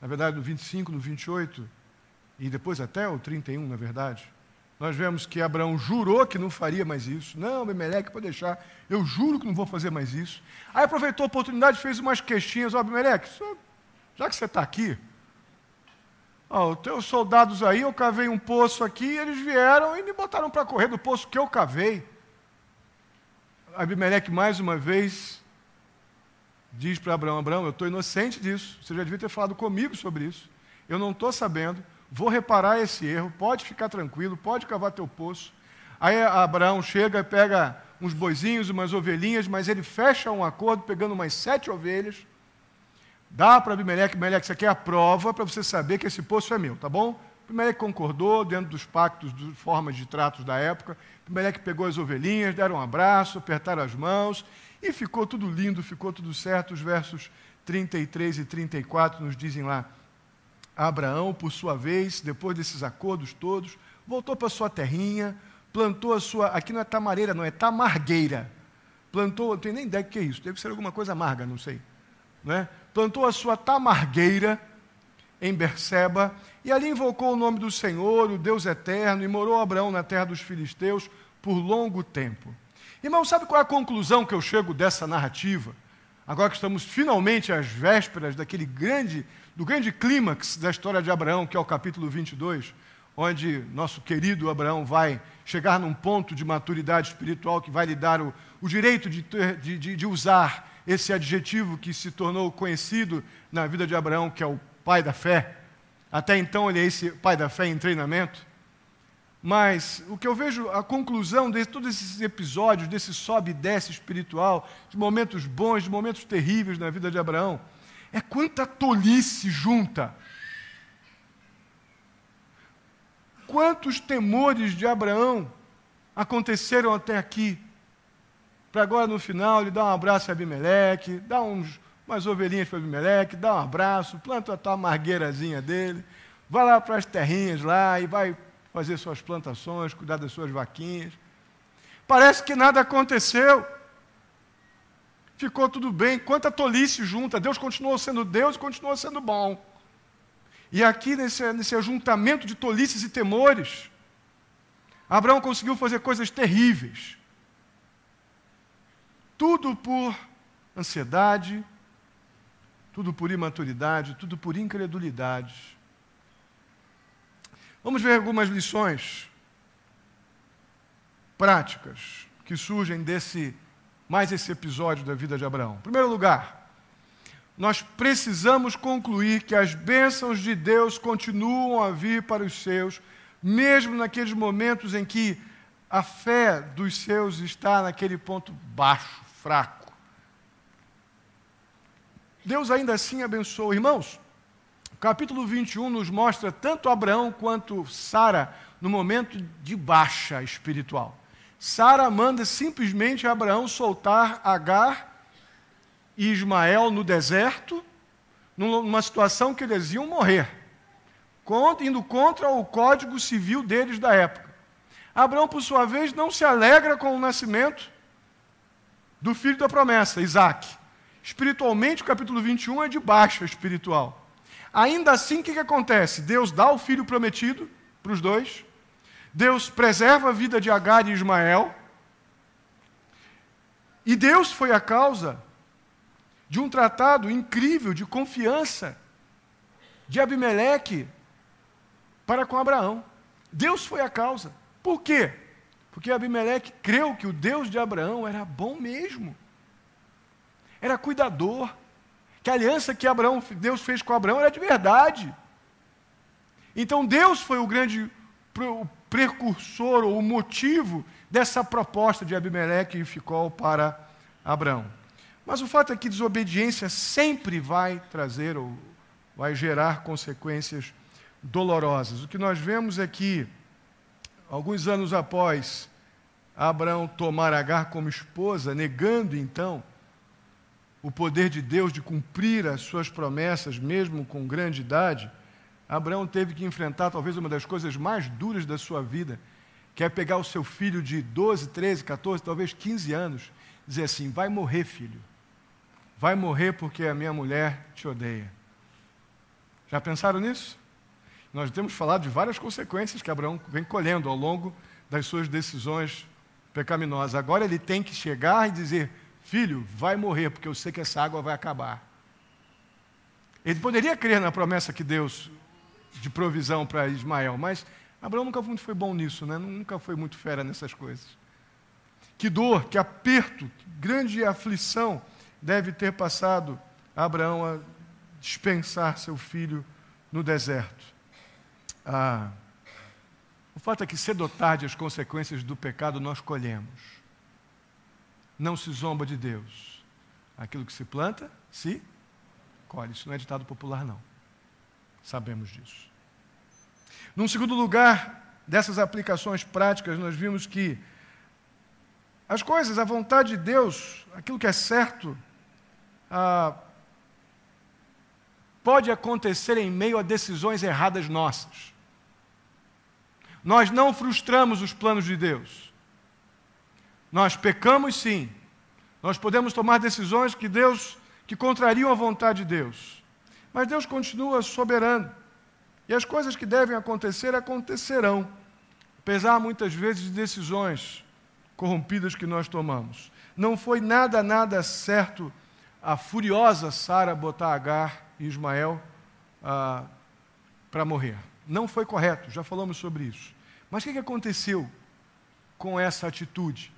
na verdade, no 25, no 28, e depois até o 31, na verdade, nós vemos que Abraão jurou que não faria mais isso. Não, Abimeleque, pode deixar, eu juro que não vou fazer mais isso. Aí aproveitou a oportunidade e fez umas queixinhas: ó, Abimeleque, já que você está aqui, os teus soldados aí, eu cavei um poço aqui, eles vieram e me botaram para correr do poço que eu cavei. Abimeleque, mais uma vez, diz para Abraão: Abraão, eu estou inocente disso, você já devia ter falado comigo sobre isso, eu não estou sabendo, vou reparar esse erro, pode ficar tranquilo, pode cavar teu poço. Aí Abraão chega e pega uns boizinhos, umas ovelhinhas, mas ele fecha um acordo pegando umas 7 ovelhas, dá para Abimeleque: Abimeleque, isso aqui é a prova para você saber que esse poço é meu, tá bom? Abimeleque concordou, dentro dos pactos, de formas de tratos da época. Abimeleque pegou as ovelhinhas, deram um abraço, apertaram as mãos, e ficou tudo lindo, ficou tudo certo. Os versos 33 e 34 nos dizem lá: Abraão, por sua vez, depois desses acordos todos, voltou para sua terrinha, plantou a sua... Aqui não é tamareira, não, é tamargueira. Plantou, não tenho nem ideia do que é isso, deve ser alguma coisa amarga, não sei. Não é? Plantou a sua tamargueira em Berseba, e ali invocou o nome do Senhor, o Deus eterno, e morou Abraão na terra dos filisteus por longo tempo. Irmão, sabe qual é a conclusão que eu chego dessa narrativa? Agora que estamos finalmente às vésperas do grande clímax da história de Abraão, que é o capítulo 22, onde nosso querido Abraão vai chegar num ponto de maturidade espiritual que vai lhe dar o direito de usar esse adjetivo que se tornou conhecido na vida de Abraão, que é o pai da fé. Até então ele é esse pai da fé em treinamento. Mas o que eu vejo, a conclusão de todos esses episódios, desse sobe e desce espiritual, de momentos bons, de momentos terríveis na vida de Abraão, é quanta tolice junta. Quantos temores de Abraão aconteceram até aqui, para agora no final ele dar um abraço a Abimeleque, dar umas ovelhinhas para Abimeleque, dá um abraço, planta a tua margueirazinha dele, vai lá para as terrinhas lá e vai fazer suas plantações, cuidar das suas vaquinhas. Parece que nada aconteceu. Ficou tudo bem. Quanta tolice junta. Deus continuou sendo Deus e continuou sendo bom. E aqui, nesse ajuntamento de tolices e temores, Abraão conseguiu fazer coisas terríveis. Tudo por ansiedade, tudo por imaturidade, tudo por incredulidade. Vamos ver algumas lições práticas que surgem desse episódio da vida de Abraão. Em primeiro lugar, nós precisamos concluir que as bênçãos de Deus continuam a vir para os seus, mesmo naqueles momentos em que a fé dos seus está naquele ponto baixo, fraco. Deus ainda assim abençoa. Irmãos, o capítulo 21 nos mostra tanto Abraão quanto Sara no momento de baixa espiritual. Sara manda simplesmente Abraão soltar Agar e Ismael no deserto, numa situação que eles iam morrer, indo contra o código civil deles da época. Abraão, por sua vez, não se alegra com o nascimento do filho da promessa, Isaque. Espiritualmente, o capítulo 21 é de baixa espiritual. Ainda assim, o que acontece? Deus dá o filho prometido para os dois, Deus preserva a vida de Agar e Ismael, e Deus foi a causa de um tratado incrível de confiança de Abimeleque para com Abraão. Deus foi a causa. Por quê? Porque Abimeleque creu que o Deus de Abraão era bom mesmo, era cuidador, que a aliança que Deus fez com Abraão era de verdade. Então Deus foi o grande precursor, ou o motivo dessa proposta de Abimeleque e Ficol para Abraão. Mas o fato é que desobediência sempre vai trazer ou vai gerar consequências dolorosas. O que nós vemos é que, alguns anos após Abraão tomar Agar como esposa, negando então o poder de Deus de cumprir as suas promessas, mesmo com grande idade, Abraão teve que enfrentar talvez uma das coisas mais duras da sua vida, que é pegar o seu filho de 12, 13, 14, talvez 15 anos, e dizer assim: vai morrer, filho. Vai morrer porque a minha mulher te odeia. Já pensaram nisso? Nós temos falado de várias consequências que Abraão vem colhendo ao longo das suas decisões pecaminosas. Agora ele tem que chegar e dizer: filho, vai morrer, porque eu sei que essa água vai acabar. Ele poderia crer na promessa que Deus de provisão para Ismael, mas Abraão nunca foi bom nisso, né? Nunca foi muito fera nessas coisas. Que dor, que aperto, que grande aflição deve ter passado Abraão a dispensar seu filho no deserto. O fato é que cedo ou tarde as consequências do pecado nós colhemos. Não se zomba de Deus. Aquilo que se planta, se colhe. Isso não é ditado popular, não. Sabemos disso. Num segundo lugar, dessas aplicações práticas, nós vimos que as coisas, a vontade de Deus, aquilo que é certo, pode acontecer em meio a decisões erradas nossas. Nós não frustramos os planos de Deus. Nós pecamos, sim. Nós podemos tomar decisões que contrariam a vontade de Deus. Mas Deus continua soberano. E as coisas que devem acontecer, acontecerão. Apesar, muitas vezes, de decisões corrompidas que nós tomamos. Não foi nada certo a furiosa Sara botar Agar e Ismael para morrer. Não foi correto, já falamos sobre isso. Mas o que aconteceu com essa atitude?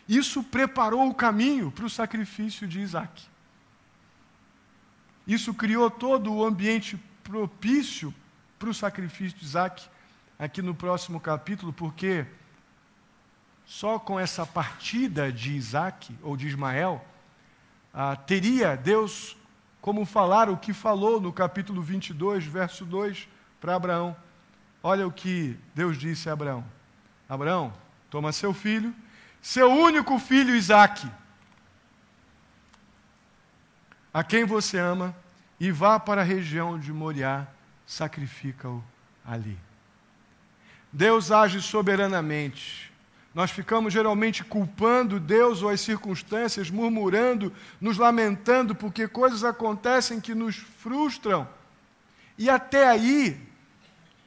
Isso preparou o caminho para o sacrifício de Isaac. Isso criou todo o ambiente propício para o sacrifício de Isaac, aqui no próximo capítulo, porque só com essa partida de Isaac, ou de Ismael, teria Deus como falar o que falou no capítulo 22, verso 2, para Abraão. Olha o que Deus disse a Abraão. Abraão, toma seu filho, seu único filho Isaque, a quem você ama, e vá para a região de Moriá, sacrifica-o ali. Deus age soberanamente. Nós ficamos geralmente culpando Deus ou as circunstâncias, murmurando, nos lamentando, porque coisas acontecem que nos frustram. E até aí,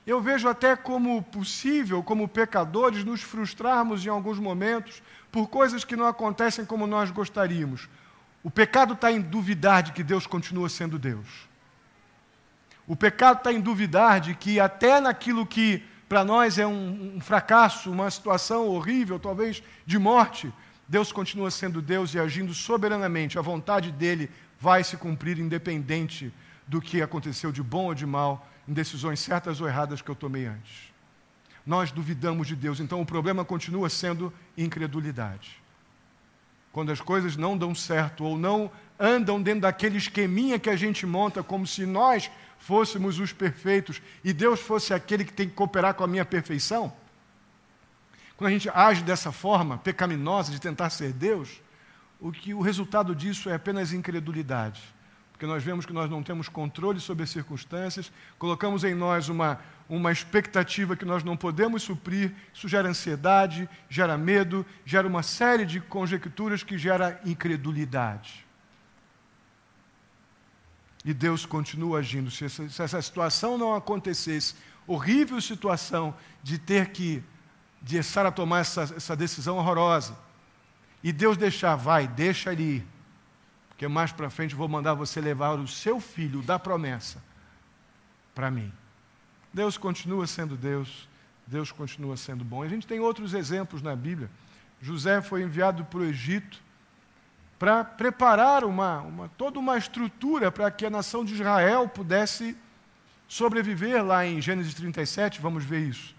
eu vejo até como possível, como pecadores, nos frustrarmos em alguns momentos por coisas que não acontecem como nós gostaríamos. O pecado está em duvidar de que Deus continua sendo Deus. O pecado está em duvidar de que até naquilo que para nós é um fracasso, uma situação horrível, talvez de morte, Deus continua sendo Deus e agindo soberanamente. A vontade dele vai se cumprir independente do que aconteceu de bom ou de mal, em decisões certas ou erradas que eu tomei antes. Nós duvidamos de Deus, então o problema continua sendo incredulidade. Quando as coisas não dão certo ou não andam dentro daquele esqueminha que a gente monta, como se nós fôssemos os perfeitos e Deus fosse aquele que tem que cooperar com a minha perfeição, quando a gente age dessa forma pecaminosa de tentar ser Deus, o resultado disso é apenas incredulidade. Porque nós vemos que nós não temos controle sobre as circunstâncias, colocamos em nós uma expectativa que nós não podemos suprir, isso gera ansiedade, gera medo, gera uma série de conjecturas que gera incredulidade. E Deus continua agindo. Se essa situação não acontecesse, horrível situação de ter que de Sara tomar essa decisão horrorosa, e Deus deixa ele ir, porque mais para frente eu vou mandar você levar o seu filho da promessa para mim. Deus continua sendo Deus, Deus continua sendo bom. A gente tem outros exemplos na Bíblia. José foi enviado para o Egito para preparar toda uma estrutura para que a nação de Israel pudesse sobreviver lá em Gênesis 37, vamos ver isso.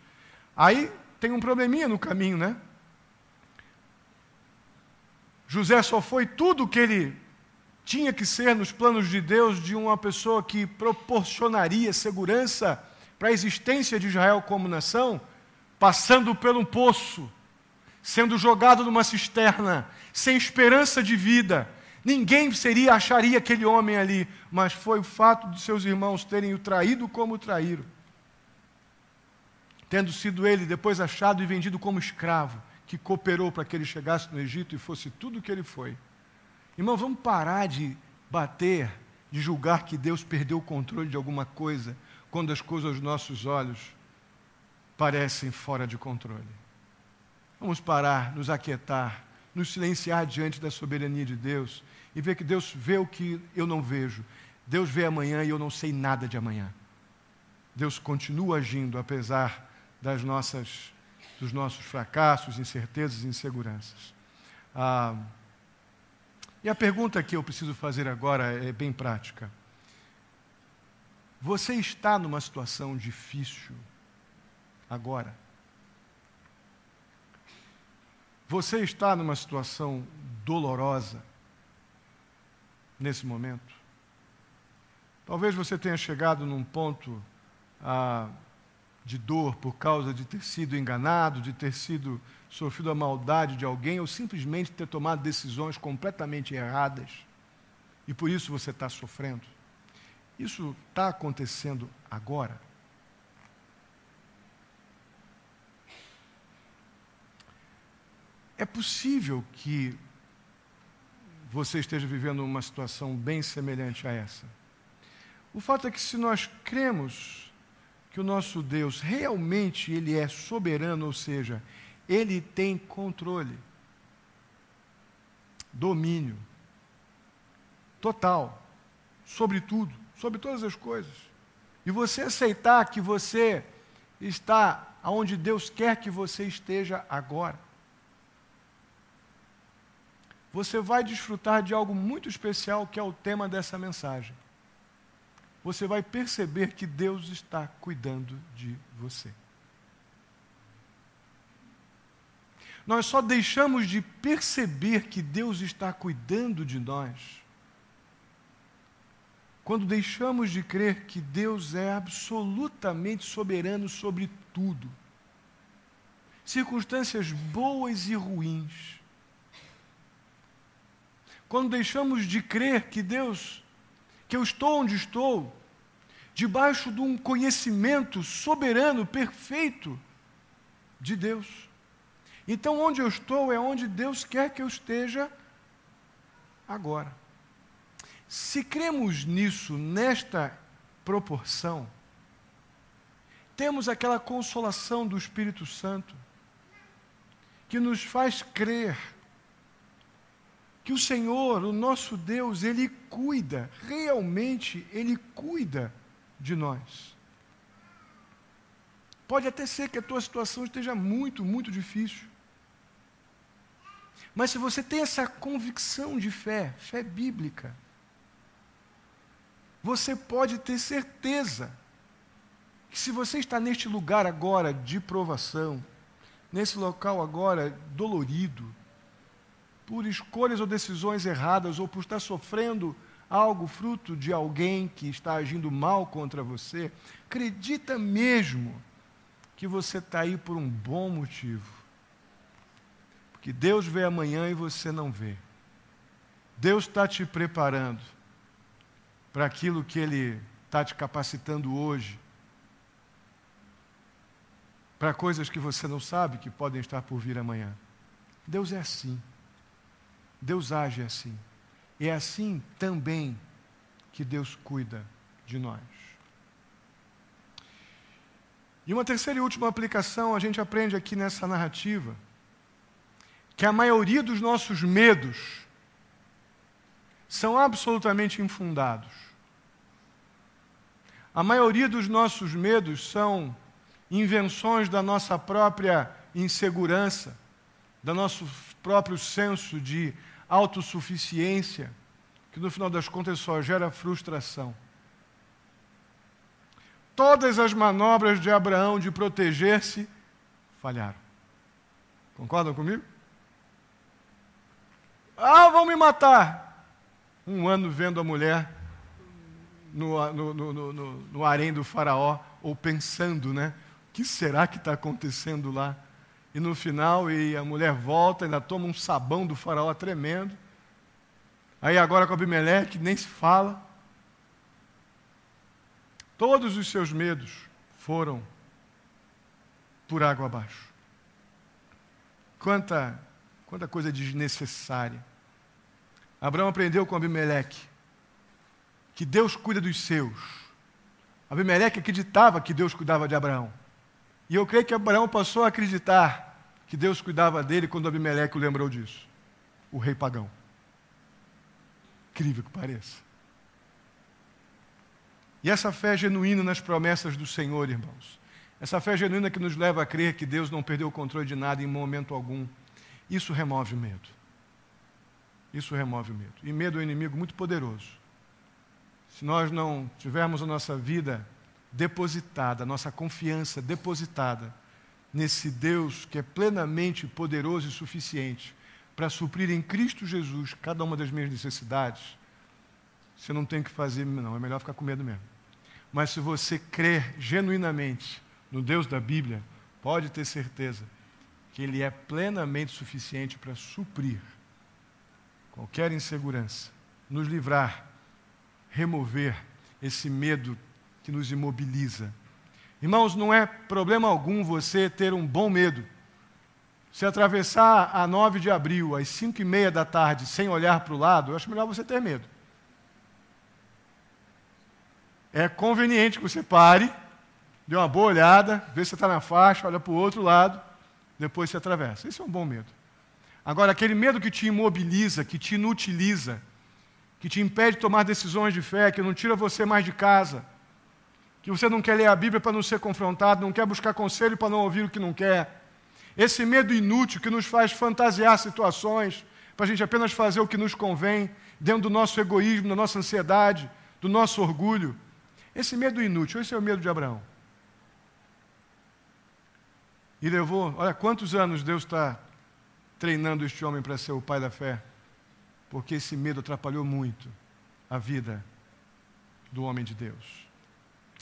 Aí tem um probleminha no caminho, né? José só foi tudo o que ele tinha que ser nos planos de Deus, de uma pessoa que proporcionaria segurança para a existência de Israel como nação, passando por um poço, sendo jogado numa cisterna, sem esperança de vida. Ninguém acharia aquele homem ali, mas foi o fato de seus irmãos terem o traído como o traíram, tendo sido ele depois achado e vendido como escravo, que cooperou para que ele chegasse no Egito e fosse tudo o que ele foi. Irmão, vamos parar de bater, de julgar que Deus perdeu o controle de alguma coisa, quando as coisas aos nossos olhos parecem fora de controle. Vamos parar, nos aquietar, nos silenciar diante da soberania de Deus e ver que Deus vê o que eu não vejo. Deus vê amanhã e eu não sei nada de amanhã. Deus continua agindo apesar dos nossos fracassos, incertezas e inseguranças. E a pergunta que eu preciso fazer agora é bem prática. Você está numa situação difícil agora? Você está numa situação dolorosa nesse momento? Talvez você tenha chegado num ponto de dor por causa de ter sido enganado, de ter sofrido a maldade de alguém, ou simplesmente ter tomado decisões completamente erradas, e por isso você está sofrendo. Isso está acontecendo agora? É possível que você esteja vivendo uma situação bem semelhante a essa. O fato é que se nós cremos que o nosso Deus realmente Ele é soberano, ou seja, Ele tem controle, domínio total sobre tudo, sobre todas as coisas, e você aceitar que você está onde Deus quer que você esteja agora, você vai desfrutar de algo muito especial que é o tema dessa mensagem. Você vai perceber que Deus está cuidando de você. Nós só deixamos de perceber que Deus está cuidando de nós quando deixamos de crer que Deus é absolutamente soberano sobre tudo. Circunstâncias boas e ruins. Quando deixamos de crer que eu estou onde estou, debaixo de um conhecimento soberano, perfeito de Deus. Então, onde eu estou é onde Deus quer que eu esteja agora. Se cremos nisso, nesta proporção, temos aquela consolação do Espírito Santo, que nos faz crer que o Senhor, o nosso Deus, Ele cuida, realmente Ele cuida de nós. Pode até ser que a tua situação esteja muito, muito difícil. Mas se você tem essa convicção de fé bíblica, você pode ter certeza que se você está neste lugar agora de provação, nesse local agora dolorido, por escolhas ou decisões erradas, ou por estar sofrendo algo fruto de alguém que está agindo mal contra você, acredita mesmo que você está aí por um bom motivo. Porque Deus vê amanhã e você não vê. Deus está te preparando para aquilo que Ele está te capacitando hoje, para coisas que você não sabe que podem estar por vir amanhã. Deus é assim. Deus age assim. E é assim também que Deus cuida de nós. E uma terceira e última aplicação, a gente aprende aqui nessa narrativa, que a maioria dos nossos medos são absolutamente infundados. A maioria dos nossos medos são invenções da nossa própria insegurança, do nosso próprio senso de autossuficiência, que no final das contas só gera frustração. Todas as manobras de Abraão de proteger-se falharam. Concordam comigo? Vão me matar. Um ano vendo a mulher no harém do faraó, ou pensando, né? O que será que está acontecendo lá? E no final, a mulher volta, ainda toma um sabão do faraó tremendo. Aí agora com Abimeleque, nem se fala. Todos os seus medos foram por água abaixo. Quanta coisa desnecessária. Abraão aprendeu com Abimeleque que Deus cuida dos seus. Abimeleque acreditava que Deus cuidava de Abraão. E eu creio que Abraão passou a acreditar que Deus cuidava dele quando Abimeleque o lembrou disso. O rei pagão. Incrível que pareça. E essa fé genuína nas promessas do Senhor, irmãos, essa fé genuína que nos leva a crer que Deus não perdeu o controle de nada em momento algum, isso remove o medo. Isso remove o medo. E medo é um inimigo muito poderoso. Se nós não tivermos a nossa vida depositada, a nossa confiança depositada nesse Deus que é plenamente poderoso e suficiente para suprir em Cristo Jesus cada uma das minhas necessidades, você não tem o que fazer, não. É melhor ficar com medo mesmo. Mas se você crer genuinamente no Deus da Bíblia, pode ter certeza que Ele é plenamente suficiente para suprir qualquer insegurança, nos livrar, remover esse medo que nos imobiliza. Irmãos, não é problema algum você ter um bom medo. Se atravessar a 9 de abril, às 5h30 da tarde, sem olhar para o lado, eu acho melhor você ter medo. É conveniente que você pare, dê uma boa olhada, vê se você está na faixa, olha para o outro lado, depois você atravessa. Esse é um bom medo. Agora, aquele medo que te imobiliza, que te inutiliza, que te impede de tomar decisões de fé, que não tira você mais de casa, que você não quer ler a Bíblia para não ser confrontado, não quer buscar conselho para não ouvir o que não quer. Esse medo inútil que nos faz fantasiar situações, para a gente apenas fazer o que nos convém, dentro do nosso egoísmo, da nossa ansiedade, do nosso orgulho. Esse medo inútil, esse é o medo de Abraão. E levou, olha quantos anos Deus está treinando este homem para ser o pai da fé, porque esse medo atrapalhou muito a vida do homem de Deus.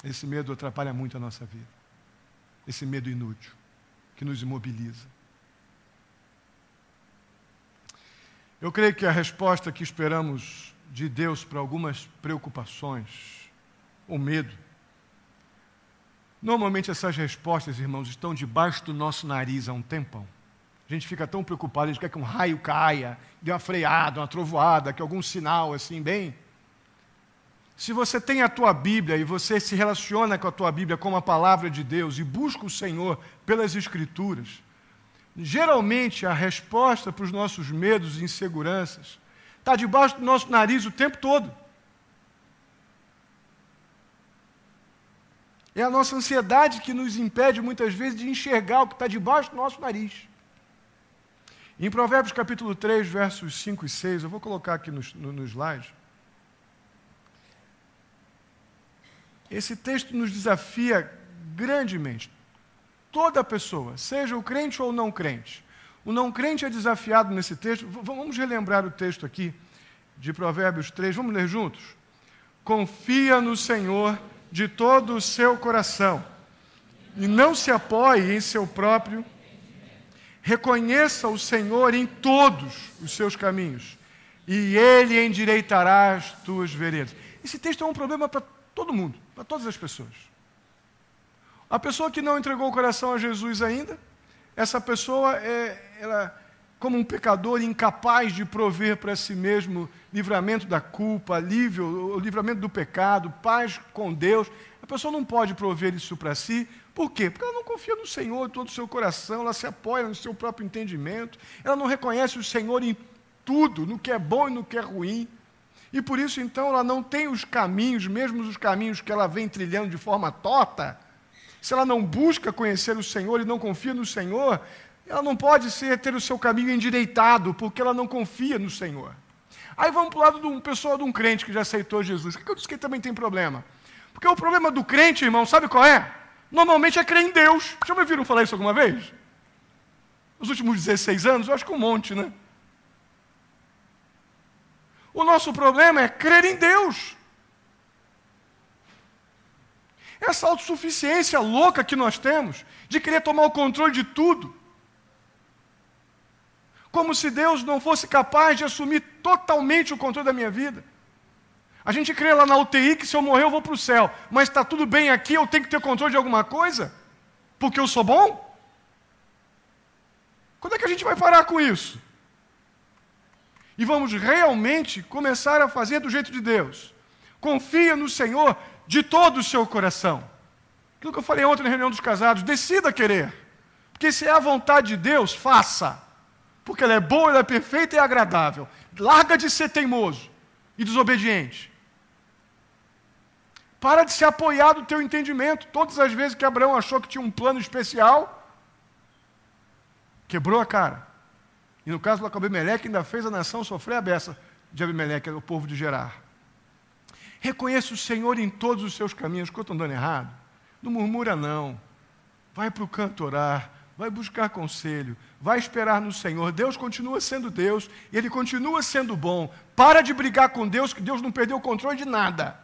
Esse medo atrapalha muito a nossa vida. Esse medo inútil, que nos imobiliza. Eu creio que a resposta que esperamos de Deus para algumas preocupações, ou medo, normalmente essas respostas, irmãos, estão debaixo do nosso nariz há um tempão. A gente fica tão preocupado, a gente quer que um raio caia, dê uma freada, uma trovoada, que algum sinal assim, bem. Se você tem a tua Bíblia e você se relaciona com a tua Bíblia como a palavra de Deus e busca o Senhor pelas Escrituras, geralmente a resposta para os nossos medos e inseguranças está debaixo do nosso nariz o tempo todo. É a nossa ansiedade que nos impede muitas vezes de enxergar o que está debaixo do nosso nariz. Em Provérbios capítulo 3, versos 5 e 6, eu vou colocar aqui no slide. Esse texto nos desafia grandemente. Toda pessoa, seja o crente ou não crente. O não crente é desafiado nesse texto. Vamos relembrar o texto aqui de Provérbios 3. Vamos ler juntos? Confia no Senhor de todo o seu coração e não se apoie em seu próprio. Reconheça o Senhor em todos os seus caminhos e Ele endireitará as tuas veredas. Esse texto é um problema para todo mundo, para todas as pessoas. A pessoa que não entregou o coração a Jesus ainda, essa pessoa ela, como um pecador incapaz de prover para si mesmo livramento da culpa, alívio, o livramento do pecado, paz com Deus. A pessoa não pode prover isso para si. Por quê? Porque ela não confia no Senhor de todo o seu coração, ela se apoia no seu próprio entendimento, ela não reconhece o Senhor em tudo, no que é bom e no que é ruim. E por isso, então, ela não tem os caminhos, mesmo os caminhos que ela vem trilhando de forma torta. Se ela não busca conhecer o Senhor e não confia no Senhor, ela não pode ter o seu caminho endireitado, porque ela não confia no Senhor. Aí vamos para o lado de uma pessoa, de um crente que já aceitou Jesus. Por que eu disse que ele também tem problema? Porque o problema do crente, irmão, sabe qual é? Normalmente é crer em Deus. Já me ouviram falar isso alguma vez? Nos últimos 16 anos, eu acho que um monte, né? O nosso problema é crer em Deus. Essa autossuficiência louca que nós temos, de querer tomar o controle de tudo. Como se Deus não fosse capaz de assumir totalmente o controle da minha vida. A gente crê lá na UTI que se eu morrer eu vou para o céu. Mas está tudo bem aqui, eu tenho que ter controle de alguma coisa? Porque eu sou bom? Quando é que a gente vai parar com isso? E vamos realmente começar a fazer do jeito de Deus. Confia no Senhor de todo o seu coração. Aquilo que eu falei ontem na reunião dos casados, decida querer. Porque se é a vontade de Deus, faça. Porque ela é boa, ela é perfeita e agradável. Larga de ser teimoso e desobediente. Para de se apoiar do teu entendimento. Todas as vezes que Abraão achou que tinha um plano especial, quebrou a cara. E no caso do Abimeleque, ainda fez a nação sofrer a beça de Abimeleque, o povo de Gerar. Reconheça o Senhor em todos os seus caminhos. Quando estão andando errado, não murmura não. Vai para o canto orar, vai buscar conselho, vai esperar no Senhor. Deus continua sendo Deus, e Ele continua sendo bom. Para de brigar com Deus, que Deus não perdeu o controle de nada.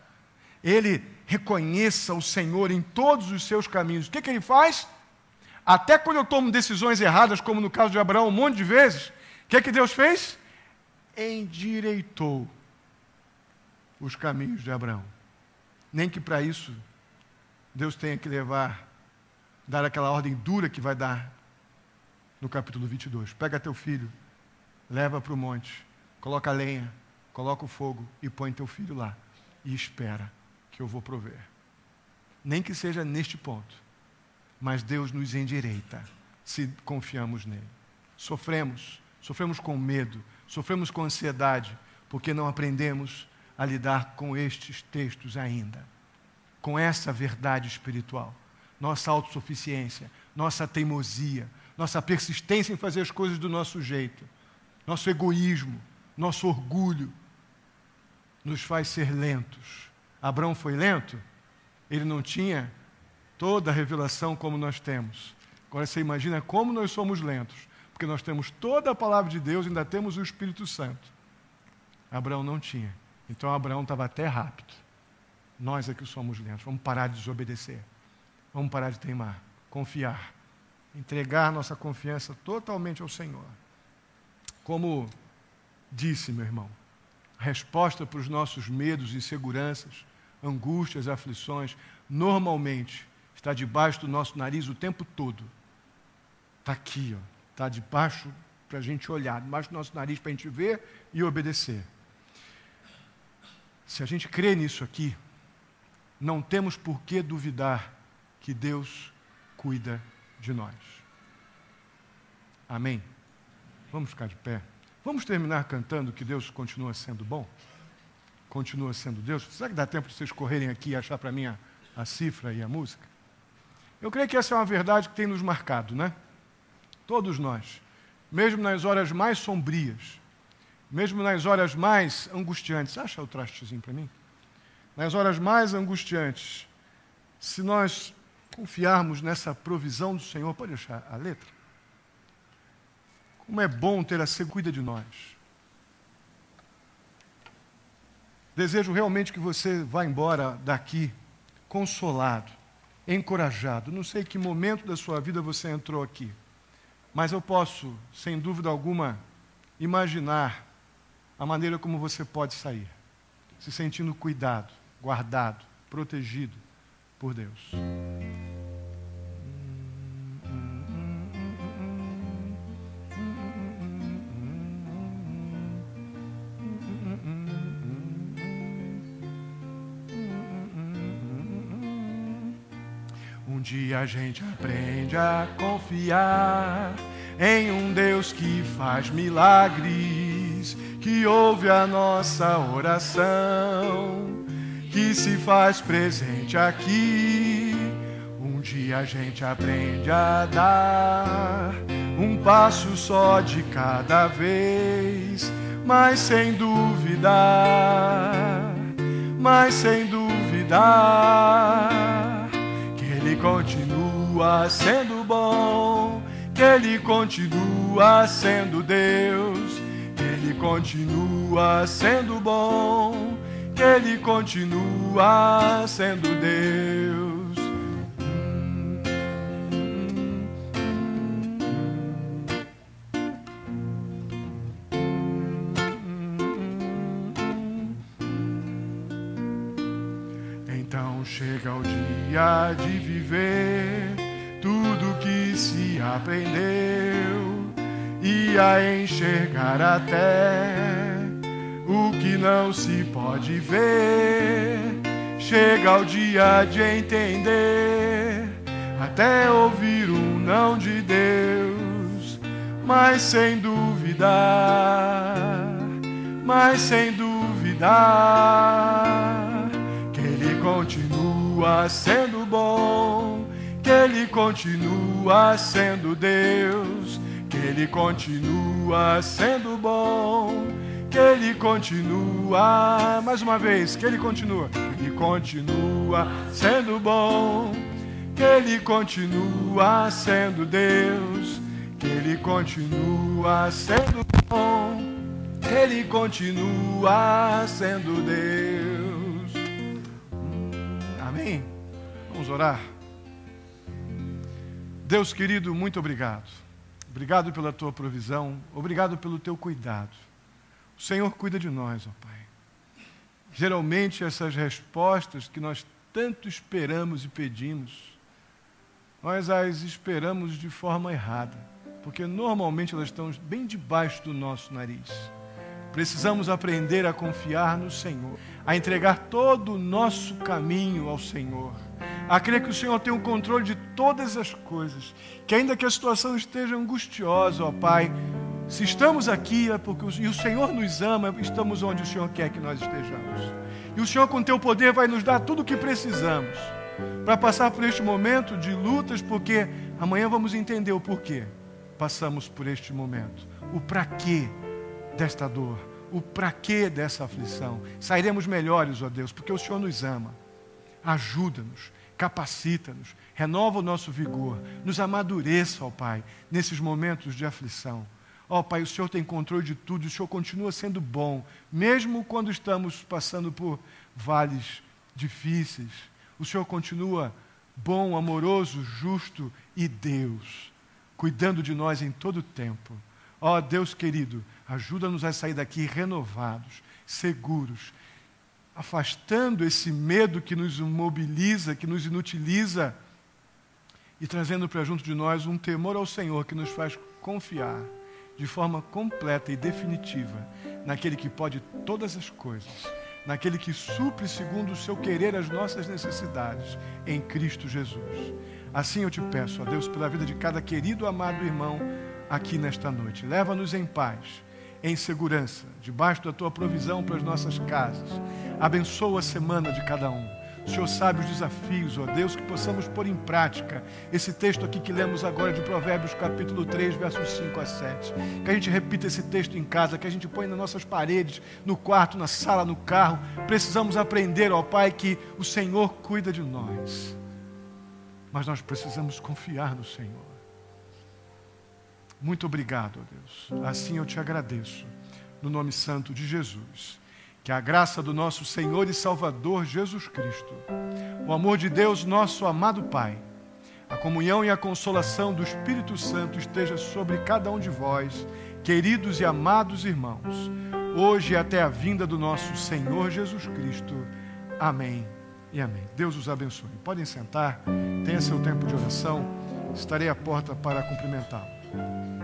Ele reconheça o Senhor em todos os seus caminhos. O que Ele faz? Até quando eu tomo decisões erradas, como no caso de Abraão, um monte de vezes, o que Deus fez? Endireitou os caminhos de Abraão. Nem que para isso Deus tenha que dar aquela ordem dura que vai dar no capítulo 22. Pega teu filho, leva para o monte, coloca a lenha, coloca o fogo e põe teu filho lá. E espera que eu vou prover. Nem que seja neste ponto. Mas Deus nos endireita se confiamos nele. Sofremos com medo, sofremos com ansiedade, porque não aprendemos a lidar com estes textos ainda, com essa verdade espiritual. Nossa autossuficiência, nossa teimosia, nossa persistência em fazer as coisas do nosso jeito, nosso egoísmo, nosso orgulho, nos faz ser lentos. Abraão foi lento? Ele não tinha toda a revelação como nós temos. Agora você imagina como nós somos lentos, porque nós temos toda a palavra de Deus e ainda temos o Espírito Santo. Abraão não tinha. Então Abraão estava até rápido. Nós é que somos lentos. Vamos parar de desobedecer. Vamos parar de teimar. Confiar. Entregar nossa confiança totalmente ao Senhor. Como disse, meu irmão, a resposta para os nossos medos, inseguranças, angústias, aflições, normalmente está debaixo do nosso nariz o tempo todo. Está aqui, está debaixo para a gente olhar, debaixo do nosso nariz para a gente ver e obedecer. Se a gente crê nisso aqui, não temos por que duvidar que Deus cuida de nós. Amém? Vamos ficar de pé. Vamos terminar cantando que Deus continua sendo bom? Continua sendo Deus? Será que dá tempo de vocês correrem aqui e achar para mim a cifra e a música? Eu creio que essa é uma verdade que tem nos marcado, né? Todos nós, mesmo nas horas mais sombrias, mesmo nas horas mais angustiantes. Acha o trastezinho para mim? Nas horas mais angustiantes, se nós confiarmos nessa provisão do Senhor, pode deixar a letra? Como é bom ter a segurança, cuida de nós. Desejo realmente que você vá embora daqui consolado, encorajado. Não sei que momento da sua vida você entrou aqui, mas eu posso, sem dúvida alguma, imaginar a maneira como você pode sair, se sentindo cuidado, guardado, protegido por Deus. Um dia a gente aprende a confiar em um Deus que faz milagres, que ouve a nossa oração, que se faz presente aqui. Um dia a gente aprende a dar um passo só de cada vez, mas sem duvidar, que Ele continua sendo bom, que Ele continua sendo Deus, que Ele continua sendo bom, que Ele continua sendo Deus. Então chega o dia de viver tudo que se aprendeu e a enxergar até o que não se pode ver. Chega o dia de entender, até ouvir um não de Deus, mas sem duvidar, que Ele continua sendo bom, que Ele continua sendo Deus, que Ele continua sendo bom, que Ele continua, mais uma vez, que Ele continua sendo bom, que Ele continua sendo Deus, que Ele continua sendo bom, que Ele continua sendo Deus. Amém? Vamos orar. Deus querido, muito obrigado. Obrigado pela tua provisão, obrigado pelo teu cuidado. O Senhor cuida de nós, ó Pai. Geralmente essas respostas que nós tanto esperamos e pedimos, nós as esperamos de forma errada, porque normalmente elas estão bem debaixo do nosso nariz. Precisamos aprender a confiar no Senhor, a entregar todo o nosso caminho ao Senhor, a crer que o Senhor tem o controle de todas as coisas, que ainda que a situação esteja angustiosa, ó Pai, se estamos aqui é porque o Senhor nos ama, estamos onde o Senhor quer que nós estejamos. E o Senhor, com teu poder, vai nos dar tudo o que precisamos para passar por este momento de lutas, porque amanhã vamos entender o porquê passamos por este momento, o para quê desta dor, o para quê dessa aflição. Sairemos melhores, ó Deus, porque o Senhor nos ama. Ajuda-nos, capacita-nos, renova o nosso vigor, nos amadureça, ó Pai, nesses momentos de aflição. Ó Pai, o Senhor tem controle de tudo, o Senhor continua sendo bom, mesmo quando estamos passando por vales difíceis. O Senhor continua bom, amoroso, justo e Deus, cuidando de nós em todo o tempo. Ó Deus querido, ajuda-nos a sair daqui renovados, seguros, afastando esse medo que nos imobiliza, que nos inutiliza, e trazendo para junto de nós um temor ao Senhor que nos faz confiar de forma completa e definitiva naquele que pode todas as coisas, naquele que supre segundo o seu querer as nossas necessidades, em Cristo Jesus. Assim eu te peço, ó Deus, pela vida de cada querido, amado irmão aqui nesta noite. Leva-nos em paz, em segurança, debaixo da tua provisão para as nossas casas. Abençoa a semana de cada um. O Senhor sabe os desafios, ó Deus, que possamos pôr em prática esse texto aqui que lemos agora de Provérbios capítulo 3, versos 5 a 7. Que a gente repita esse texto em casa, que a gente põe nas nossas paredes, no quarto, na sala, no carro. Precisamos aprender, ó Pai, que o Senhor cuida de nós. Mas nós precisamos confiar no Senhor. Muito obrigado, ó Deus. Assim eu te agradeço, no nome santo de Jesus. Que a graça do nosso Senhor e Salvador Jesus Cristo, o amor de Deus, nosso amado Pai, a comunhão e a consolação do Espírito Santo esteja sobre cada um de vós, queridos e amados irmãos, hoje e até a vinda do nosso Senhor Jesus Cristo. Amém e amém. Deus os abençoe. Podem sentar, tenha seu tempo de oração, estarei à porta para cumprimentá-lo.